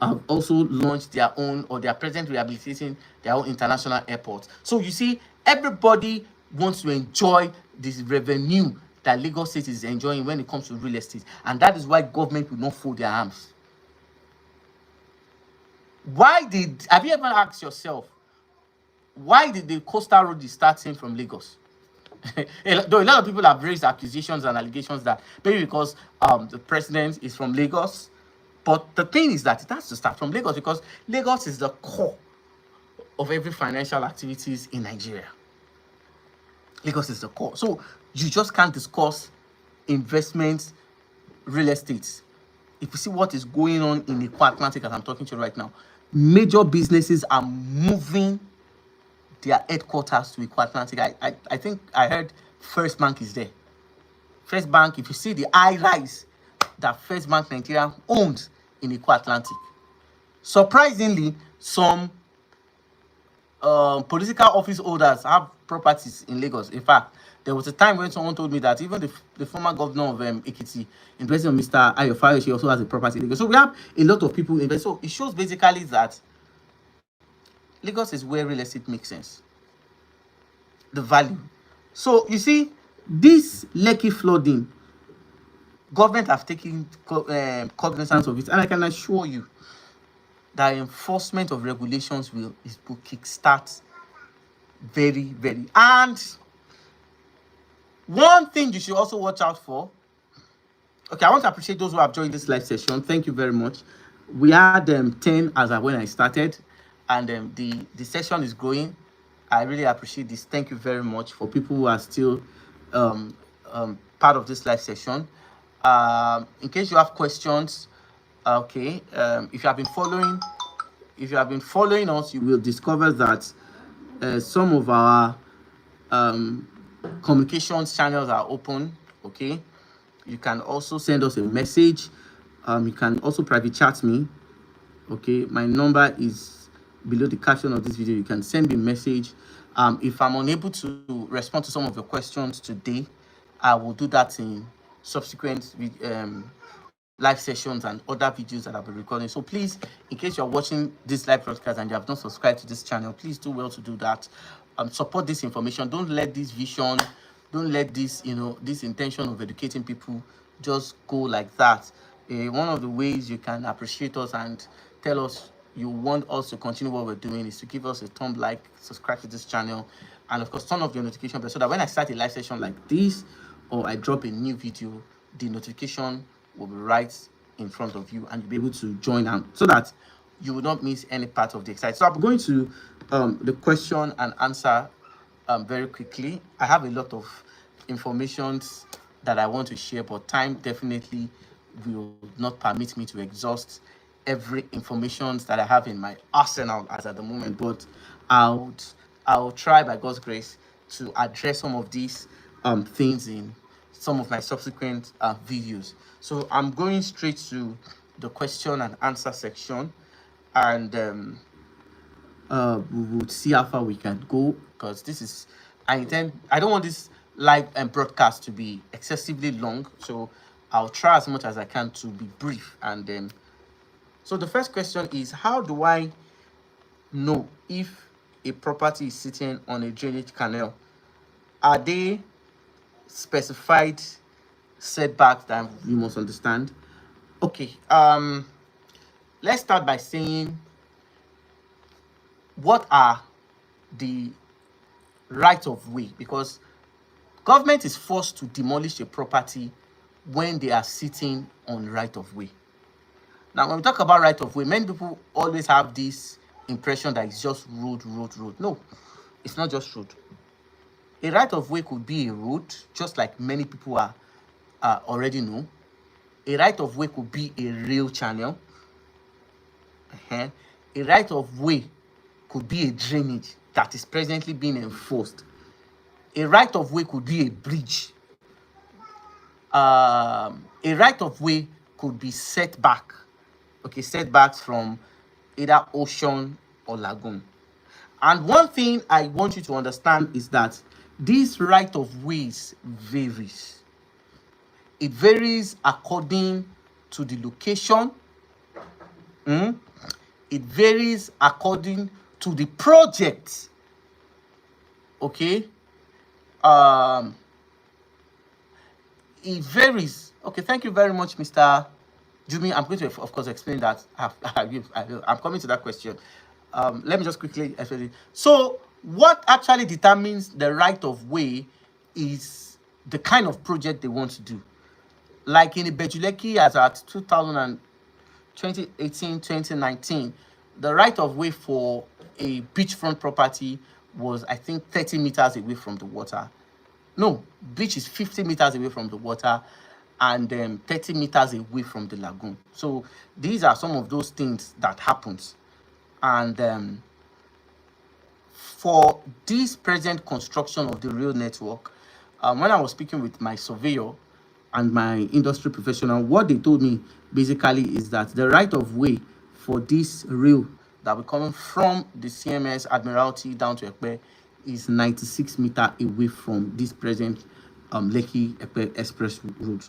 have also launched their own, or they are presently rehabilitating their own international airport. So you see, everybody wants to enjoy this revenue that Lagos State is enjoying when it comes to real estate. And that is why government will not fold their arms. Have you ever asked yourself, why did the coastal road start from Lagos? Though a lot of people have raised accusations and allegations that maybe because the president is from Lagos, but the thing is that it has to start from Lagos because Lagos is the core of every financial activities in Nigeria. Lagos is the core. So you just can't discuss investments, real estate. If you see what is going on in the Atlantic as I'm talking to you right now, major businesses are moving their headquarters to Atlantic. I think I heard First Bank is there. First Bank, if you see the high rise that First Bank Nigeria owns in Atlantic. Surprisingly, some political office holders have properties in Lagos. In fact, there was a time when someone told me that even the former governor of Ekiti, in place of Mr. Ayofayo, she also has a property in Lagos. So we have a lot of people invest. So it shows basically that Lagos is where real estate makes sense. The value. So you see, this Lekki flooding, government have taken cognizance of it, and I can assure you that enforcement of regulations will kickstart very, very. And one thing you should also watch out for. Okay, I want to appreciate those who have joined this live session. Thank you very much. We had 10 as of when I started, and the session is growing. I really appreciate this. Thank you very much for people who are still part of this live session. In case you have questions, okay, if you have been following us, you will discover that some of our communications channels are open. Okay, you can also send us a message. You can also private chat me. Okay, my number is below the caption of this video. You can send me a message. If I'm unable to respond to some of your questions today, I will do that in subsequent live sessions and other videos that I'll be recording. So please, in case you're watching this live broadcast and you have not subscribed to this channel, please do well to do that. Support this information. Don't let this vision, don't let this, this intention of educating people just go like that. One of the ways you can appreciate us and tell us you want us to continue what we're doing is to give us a thumb like, subscribe to this channel, and of course turn off your notification bell so that when I start a live session like this or I drop a new video, the notification will be right in front of you and you'll be able to join out so that you will not miss any part of the excitement. So I'm going to the question and answer very quickly. I have a lot of information that I want to share, but time definitely will not permit me to exhaust every information that I have in my arsenal as at the moment. But I'll try by God's grace to address some of these things in some of my subsequent videos. So I'm going straight to the question and answer section, and we will see how far we can go, because this is I don't want this live and broadcast to be excessively long, so I'll try as much as I can to be brief. And so the first question is, how do I know if a property is sitting on a drainage canal? Are they specified setbacks that you must understand? Okay, let's start by saying, what are the right of way? Because government is forced to demolish a property when they are sitting on right of way. Now, when we talk about right of way, many people always have this impression that it's just road. No, it's not just road. A right of way could be a road, just like many people are already know. A right of way could be a rail channel. A right of way could be a drainage that is presently being enforced. A right of way could be a bridge. A right of way could be setback. Okay, setbacks from either ocean or lagoon. And one thing I want you to understand is that this right of ways varies. It varies according to the location. It varies according to the project. Okay. It varies. Okay, thank you very much, Mr. Jumi. I'm going to, of course, explain that. I'm coming to that question. Let me just quickly explain it. So, what actually determines the right of way is the kind of project they want to do. Like in Lekki, as at 2018-2019, the right of way for a beachfront property was, I think, 30 meters away from the water. No, beach is 50 meters away from the water, and 30 meters away from the lagoon. So these are some of those things that happens. And for this present construction of the rail network, when I was speaking with my surveyor and my industry professional, what they told me basically is that the right of way for this rail that will coming from the CMS Admiralty down to Ekpe is 96 meters away from this present Lekki Ekpe Express road.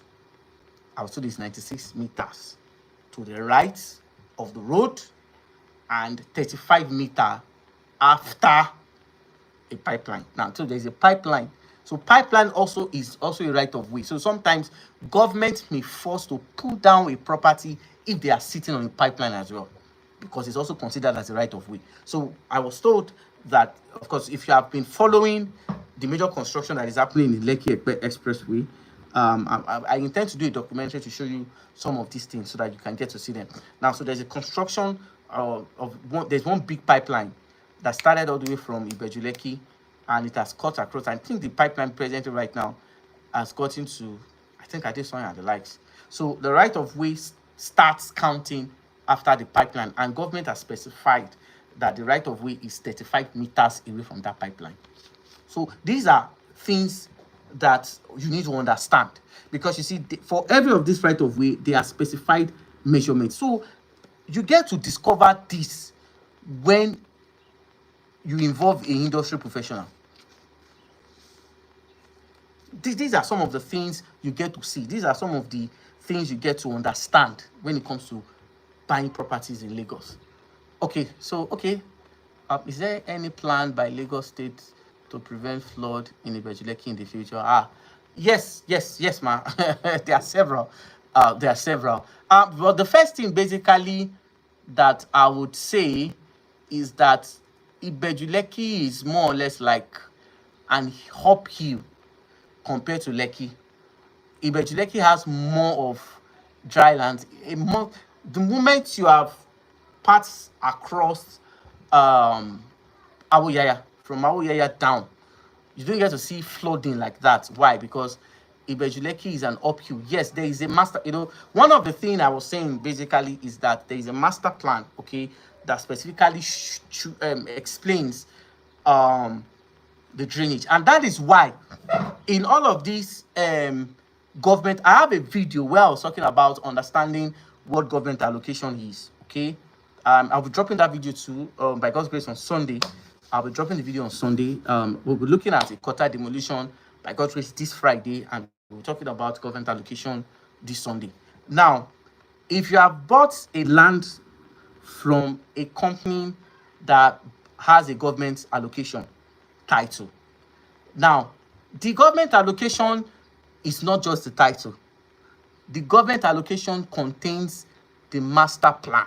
I was told it's 96 meters to the right of the road and 35 meters after a pipeline. Now, so there's a pipeline. So pipeline also is also a right of way. So sometimes government may force to pull down a property if they are sitting on a pipeline as well. because it's also considered as a right of way. So I was told that, of course, if you have been following the major construction that is happening in Lekki Expressway, I intend to do a documentary to show you some of these things so that you can get to see them. Now, so there's a construction there's one big pipeline that started all the way from Lekki, and it has cut across. I think the pipeline presently right now has gotten to, I think I did something at the likes. So the right of way starts counting after the pipeline, and government has specified that the right of way is 35 meters away from that pipeline. So these are things that you need to understand, because you see, for every of this right of way, there are specified measurements. So you get to discover this when you involve an industry professional. These are some of the things you get to see. These are some of the things you get to understand when it comes to buying properties in Lagos. Okay, so is there any plan by Lagos State to prevent flood in Lekki in the future? Yes, ma. There are several. But the first thing basically that I would say is that Lekki is more or less like an uphill compared to Lekki. Lekki has more of dry land. The moment you have parts across Awuyaya, from Awuyaya down, you don't get to see flooding like that. Why? Because Lekki is an uphill. Yes, there is a master, one of the things I was saying basically is that there is a master plan, okay, that specifically explains the drainage. And that is why in all of these government, I have a video where I was talking about understanding what government allocation is, okay. I'll be dropping that video too, by God's grace, on Sunday. I'll be dropping the video on Sunday. We'll be looking at a quarter demolition by God's grace this Friday, and we're talking about government allocation this Sunday. Now, if you have bought a land from a company that has a government allocation title, now the government allocation is not just the title. The government allocation contains the master plan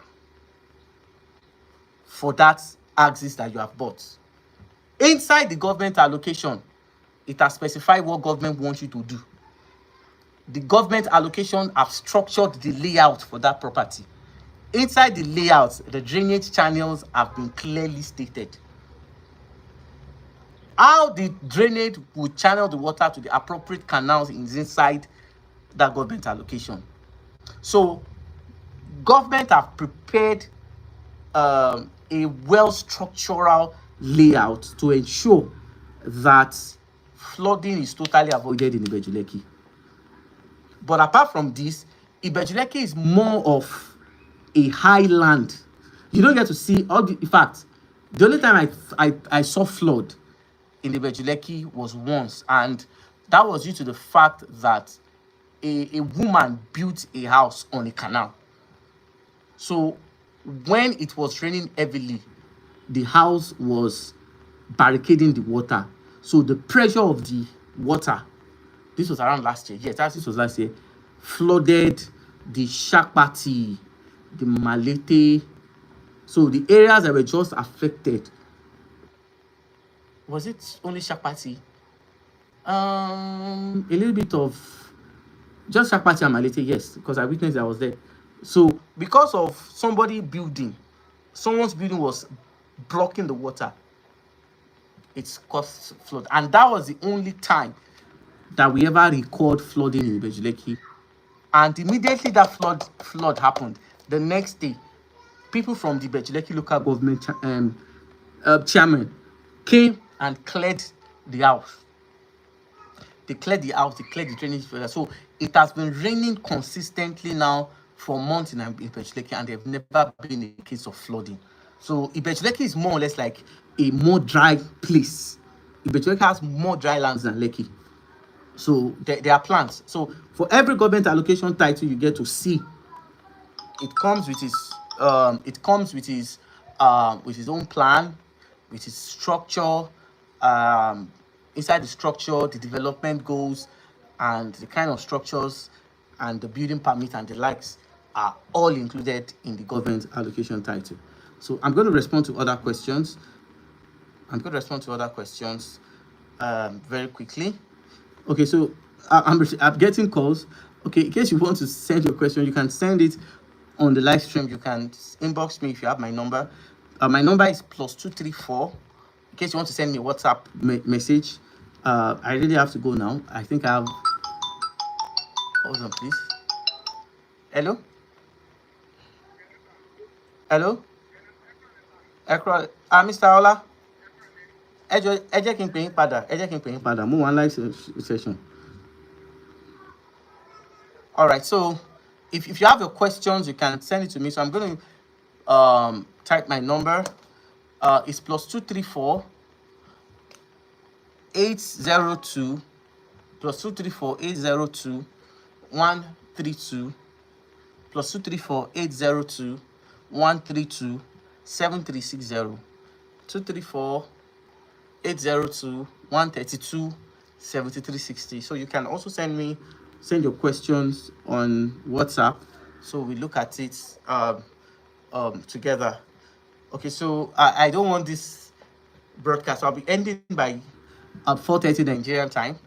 for that axis that you have bought. Inside the government allocation, it has specified what government wants you to do. The government allocation have structured the layout for that property. Inside the layout, the drainage channels have been clearly stated. How the drainage will channel the water to the appropriate canals is inside that government allocation. So government have prepared a well-structural layout to ensure that flooding is totally avoided in Lekki. But apart from this, Lekki is more of a highland. You don't get to see all the, in fact, the only time I saw flood in Lekki was once, and that was due to the fact that a woman built a house on a canal. So when it was raining heavily, the house was barricading the water. So the pressure of the water, this was around last year, yes, this was last year, flooded the Shakpati, the Malete. So the areas that were just affected, was it only Shakpati? A little bit of just Shakpati and Malete, yes, because I witnessed I was there. So because of someone's building was blocking the water, it's caused flood. And that was the only time that we ever record flooding in Lekki. And immediately that flood happened, the next day, people from the Lekki local government chairman came and cleared the house. They cleared the house, they cleared the drainage. So it has been raining consistently now for months in Lekki, and there have never been a case of flooding. So Lekki is more or less like a more dry place. Lekki has more dry lands than Lekki. So there are plans. So for every government allocation title you get to see, it comes with his own plan, with his structure. Inside the structure, the development goals and the kind of structures and the building permit and the likes. are all included in the government allocation title. So I'm going to respond to other questions. Very quickly. Okay, so I'm getting calls. Okay, in case you want to send your question, you can send it on the live stream. You can inbox me if you have my number. My number is +234. In case you want to send me a WhatsApp message. I really have to go now. I think I have. Hold on, please. Hello. Hello. Mr. Ola. Ẹ jẹ́ kí n pè yín padà. Mo wà ní live session. All right. So, if you have your questions, you can send it to me. So I'm going to type my number. It's +234 802 +234 802 132 +234 802 132 7360 234 802 132 7360. So you can also send your questions on WhatsApp, so we look at it together. Okay, so I don't want this broadcast. I'll be ending by 4:30 Nigerian time.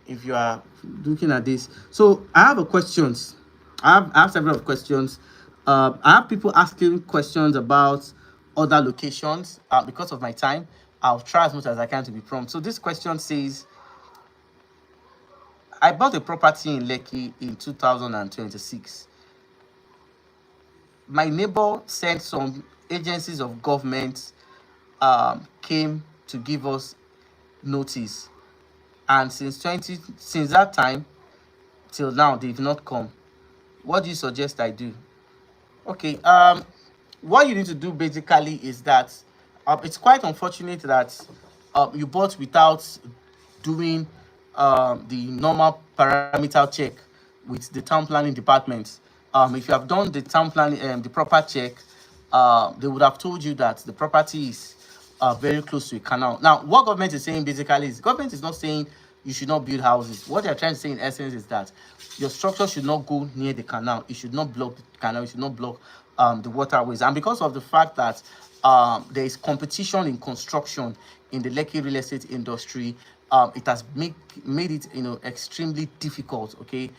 If you are looking at this, so I have questions. I have several questions. I have people asking questions about other locations. Because of my time, I'll try as much as I can to be prompt. So this question says, I bought a property in Lekki in 2026. My neighbor sent some agencies of government came to give us notice, and since that time till now they've not come. What do you suggest I do? Okay, what you need to do basically is that it's quite unfortunate that you bought without doing the normal parameter check with the town planning department. If you have done the town planning, the proper check, they would have told you that the property is very close to a canal. Now, what government is saying basically is, government is not saying you should not build houses. What they're trying to say in essence is that your structure should not go near the canal. It should not block the canal. It should not block the waterways. And because of the fact that there is competition in construction in the Lekki real estate industry, it has made it extremely difficult, okay,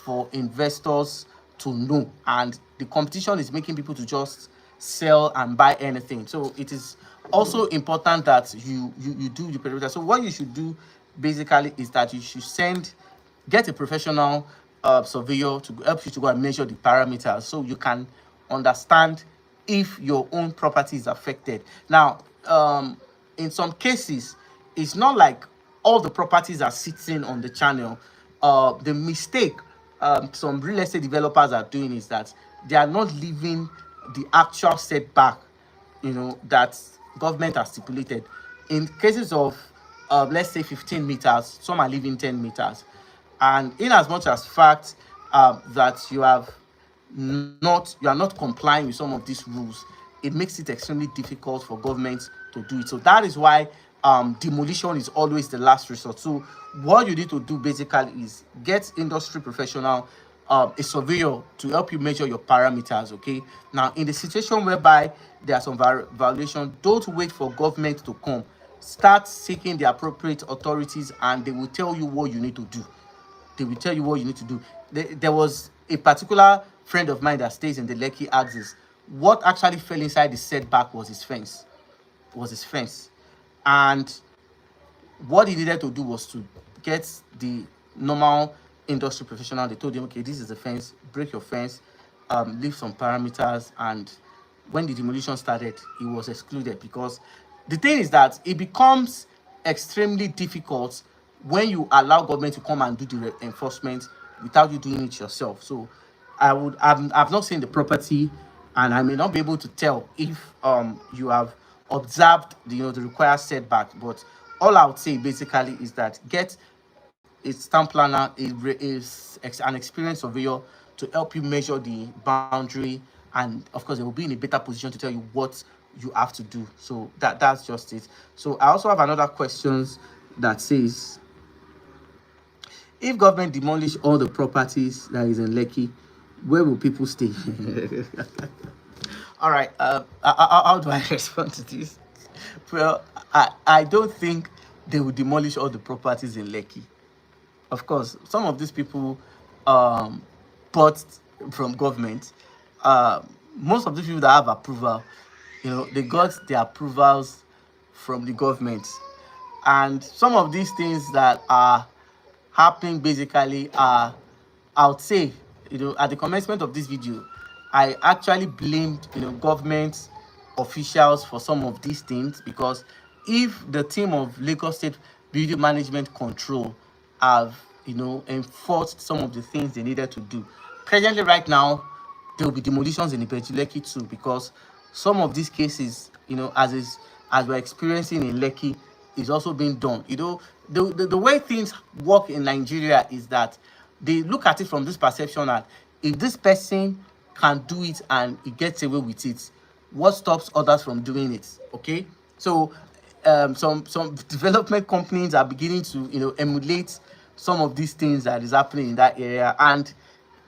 for investors to know, and the competition is making people to just sell and buy anything. So it is also important that you do the perimeter. So what you should do basically is that you should get a professional surveyor to help you to go and measure the parameters, so you can understand if your own property is affected. Now, in some cases, it's not like all the properties are sitting on the channel. The mistake some real estate developers are doing is that they are not leaving the actual setback, that government has stipulated. In cases of let's say 15 meters, some are leaving 10 meters. And in as much as fact that you are not complying with some of these rules, it makes it extremely difficult for government to do it. So that is why demolition is always the last resort. So what you need to do basically is get industry professional, a surveyor, to help you measure your parameters. Okay, now in the situation whereby there are some violation, don't wait for government to come. Start seeking the appropriate authorities, and they will tell you what you need to do. There was a particular friend of mine that stays in the Lekki axis. What actually fell inside the setback was his fence. And what he needed to do was to get the normal industry professional. They told him, okay, this is the fence, break your fence, leave some parameters. And when the demolition started, he was excluded, because the thing is that it becomes extremely difficult when you allow government to come and do the enforcement without you doing it yourself. So I've not seen the property, and I may not be able to tell if you have observed the required setback. But all I would say basically is that get a stamp planner, is an experienced surveyor, to help you measure the boundary, and of course they will be in a better position to tell you what you have to do. So that's just it. So I also have another question that says, if government demolish all the properties that is in Lekki, where will people stay? All right. How do I respond to this? Well, I don't think they will demolish all the properties in Lekki. Of course, some of these people um, bought from government. Most of the people that have approval, they got the approvals from the government. And some of these things that are happening basically are, I would say, at the commencement of this video, I actually blamed, government officials for some of these things, because if the team of Lagos State Building Management Control have, enforced some of the things they needed to do, presently right now, there will be demolitions in Lekki too, because some of these cases, as we're experiencing in Lekki, is also being done. The way things work in Nigeria is that they look at it from this perception that if this person can do it and he gets away with it, what stops others from doing it? Okay, so some development companies are beginning to emulate some of these things that is happening in that area, and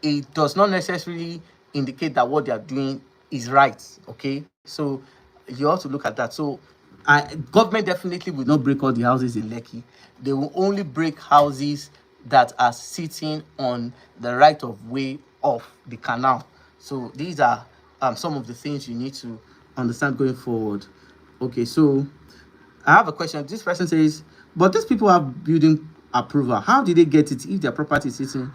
it does not necessarily indicate that what they are doing is right. Okay, so you have to look at that. So government definitely will not break all the houses in Lekki. They will only break houses that are sitting on the right of way of the canal. So these are some of the things you need to understand going forward. Okay, so I have a question. This person says, but these people have building approval. How did they get it if their property is sitting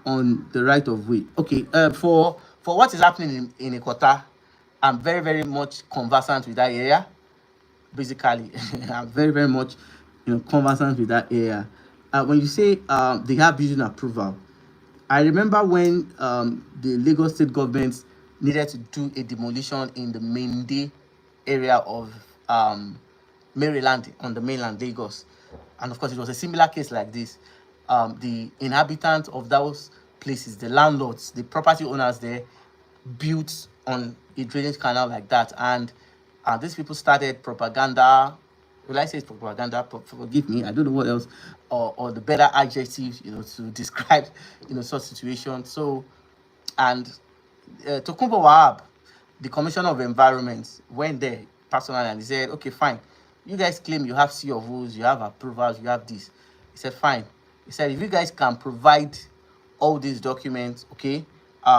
on the right of way? Okay, for what is happening in Ikota, I'm very, very much conversant with that area. Basically, I'm very, very much conversant with that area. When you say they have building approval, I remember when the Lagos state government needed to do a demolition in the Mende area of Maryland, on the mainland Lagos. And of course, it was a similar case like this. The inhabitants of those places, the landlords, the property owners there, built on a drainage canal like that. And these people started propaganda. Will I say it's propaganda? Forgive me, I don't know what else, or the better adjectives, to describe, such situation. So, and Tokunbo Wahab, the Commissioner of Environment, went there personally and he said, okay, fine. You guys claim you have C of O's, you have approvals, you have this. He said, fine. He said, if you guys can provide all these documents, okay,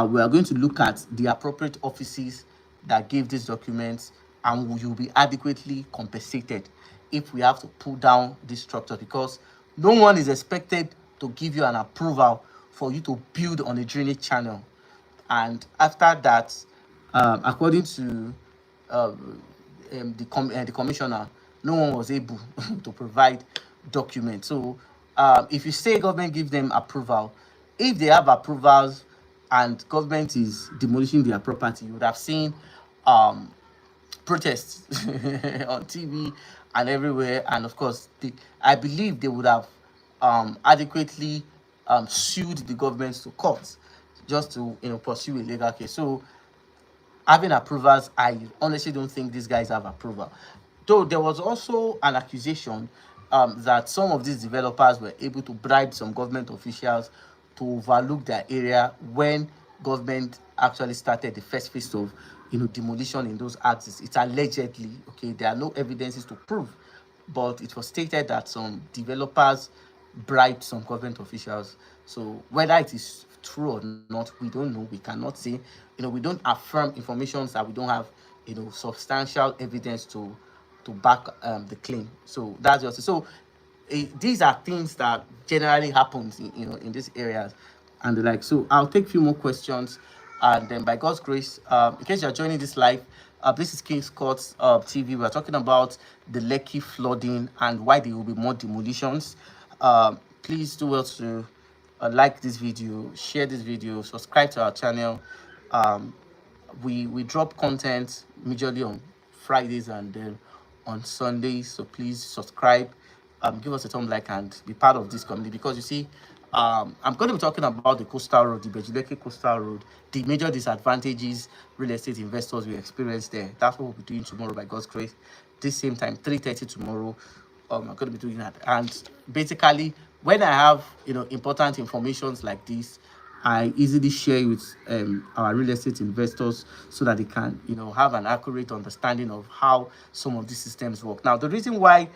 we are going to look at the appropriate offices that gave these documents, and you'll be adequately compensated if we have to pull down this structure, because no one is expected to give you an approval for you to build on a drainage channel. And after that, according to the commissioner, no one was able to provide documents. So if you say government give them approval, if they have approvals and government is demolishing their property, you would have seen protests on TV and everywhere. And of course, I believe they would have adequately sued the government to court just to pursue a legal case. So having approvals, I honestly don't think these guys have approval. Though there was also an accusation that some of these developers were able to bribe some government officials to overlook their area when government actually started the first phase of demolition in those axes. It's allegedly, okay, there are no evidences to prove, but it was stated that some developers bribed some government officials. So whether it is true or not, we don't know. We cannot say. We don't affirm information that we don't have substantial evidence to back the claim. So that's just so. These are things that generally happens in these areas and the like. So I'll take a few more questions, and then by God's grace, in case you're joining this live, this is King's Court TV. We're talking about the Lekki flooding and why there will be more demolitions. Please do well to like this video, share this video, subscribe to our channel. We drop content majorly on Fridays and then on Sundays, so please subscribe, give us a thumb like, and be part of this community, because you see, I'm going to be talking about the coastal road, the Lekki coastal road, the major disadvantages real estate investors will experience there. That's what we'll be doing tomorrow by God's grace. This same time, 3:30 tomorrow. I'm going to be doing that. And basically, when I have important informations like this, I easily share with our real estate investors so that they can, have an accurate understanding of how some of these systems work. Now, the reason why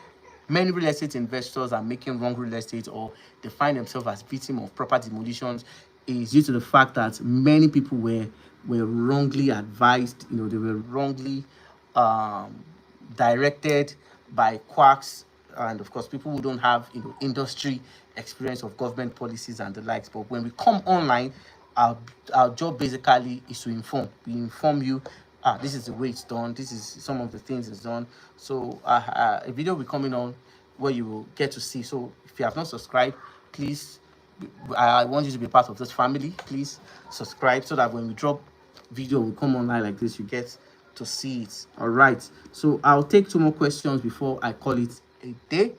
many real estate investors are making wrong real estate, or they find themselves as victim of property demolitions, is due to the fact that many people were wrongly advised. They were wrongly um, directed by quacks, and of course people who don't have industry experience of government policies and the likes. But when we come online, our, our job basically is to inform. We inform you, this is the way it's done, this is some of the things it's done. So a video will be coming on where you will get to see. So if you have not subscribed, please, I want you to be part of this family. Please subscribe so that when we drop video will come online like this, you get to see it. All right, so I'll take 2 more questions before I call it a day.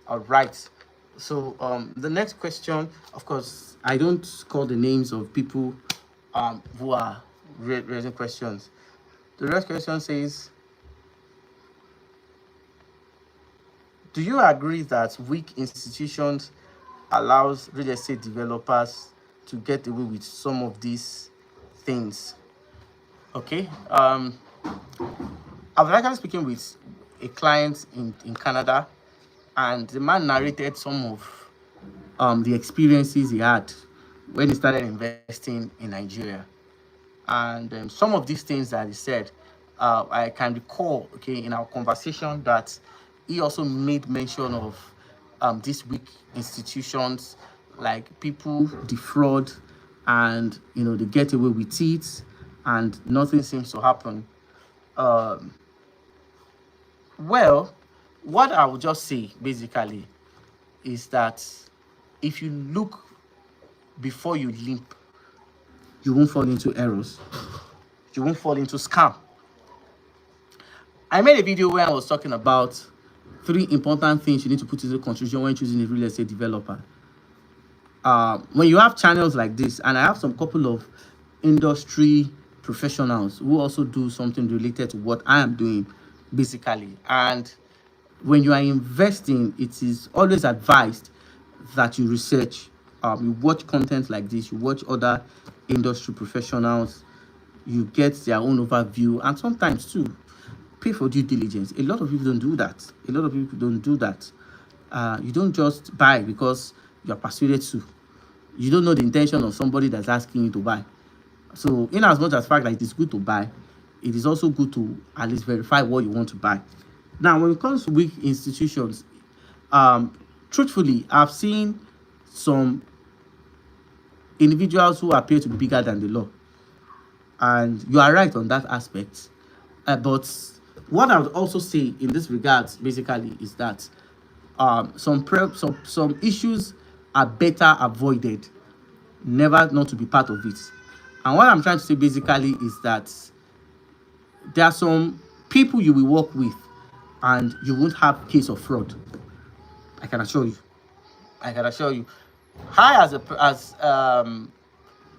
All right, so the next question, of course, I don't call the names of people who are raising questions. The next question says, do you agree that weak institutions allows real estate developers to get away with some of these things? Okay. I was actually speaking with a client in Canada, and the man narrated some of the experiences he had when he started investing in Nigeria. And some of these things that he said, I can recall, okay, in our conversation, that he also made mention of these weak institutions, like people defraud, and they get away with it, and nothing seems to happen. Um, well, what I would just say basically is that if you look before you leap, you won't fall into errors. You won't fall into scam. I made a video where I was talking about 3 important things you need to put into consideration when choosing a real estate developer. When you have channels like this, and I have some couple of industry professionals who also do something related to what I am doing, basically. And when you are investing, it is always advised that you research. You watch content like this, you watch other industry professionals, you get their own overview, and sometimes too, pay for due diligence. A lot of people don't do that. You don't just buy because you're persuaded to. You don't know the intention of somebody that's asking you to buy. So in as much as fact that it is good to buy, it is also good to at least verify what you want to buy. Now, when it comes to weak institutions, truthfully, I've seen some individuals who appear to be bigger than the law, and you are right on that aspect. But what I would also say in this regard, basically, is that some issues are better avoided, never not to be part of it. And what I'm trying to say basically is that there are some people you will work with, and you won't have case of fraud. I can assure you. I,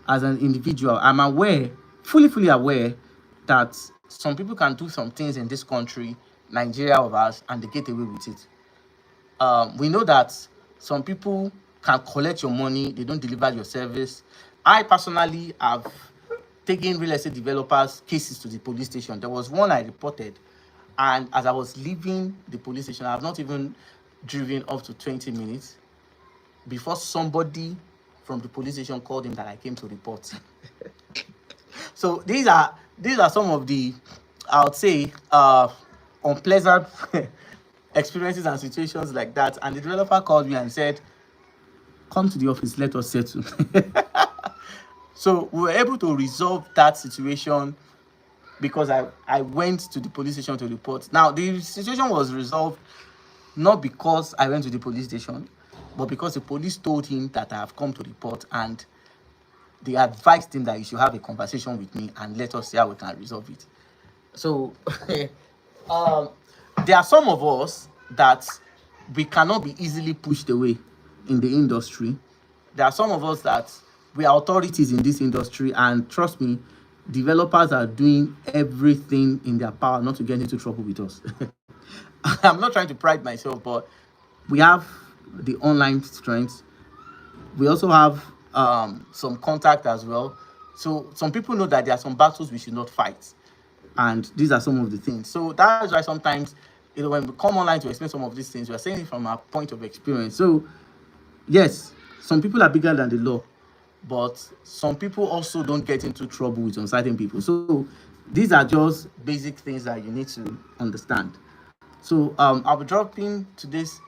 as an individual, I'm aware, fully aware, that some people can do some things in this country, Nigeria of us, and they get away with it. We know that some people can collect your money, they don't deliver your service. I personally have taken real estate developers' cases to the police station. There was one I reported, and as I was leaving the police station, I have not even driven up to 20 minutes before somebody from the police station called him that I came to report. So these are some of the, I would say, unpleasant experiences and situations like that. And the developer called me and said, come to the office, let us settle. So we were able to resolve that situation because I went to the police station to report. Now, the situation was resolved not because I went to the police station, but because the police told him that I have come to report, and they advised him that he should have a conversation with me and let us see how we can resolve it. So there are some of us that we cannot be easily pushed away in the industry. There are some of us that we are authorities in this industry, and trust me, developers are doing everything in their power not to get into trouble with us. I'm not trying to pride myself, but we have the online strength. We also have some contact as well. So some people know that there are some battles we should not fight, and these are some of the things. So that is why sometimes, when we come online to explain some of these things, we are saying it from our point of experience. So yes, some people are bigger than the law, but some people also don't get into trouble with some certain people. So these are just basic things that you need to understand. So I'll be dropping today's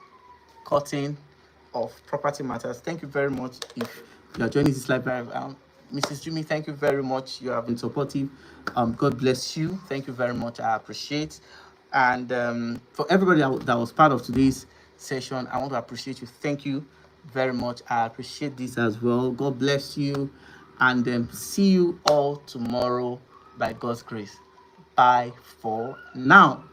curtain of property matters. Thank you very much. If you are joining this live, Mrs. Jimmy, thank you very much. You have been supportive. God bless you. Thank you very much. I appreciate. And for everybody that was part of today's session, I want to appreciate you. Thank you very much. I appreciate this as well. God bless you. And see you all tomorrow by God's grace. Bye for now.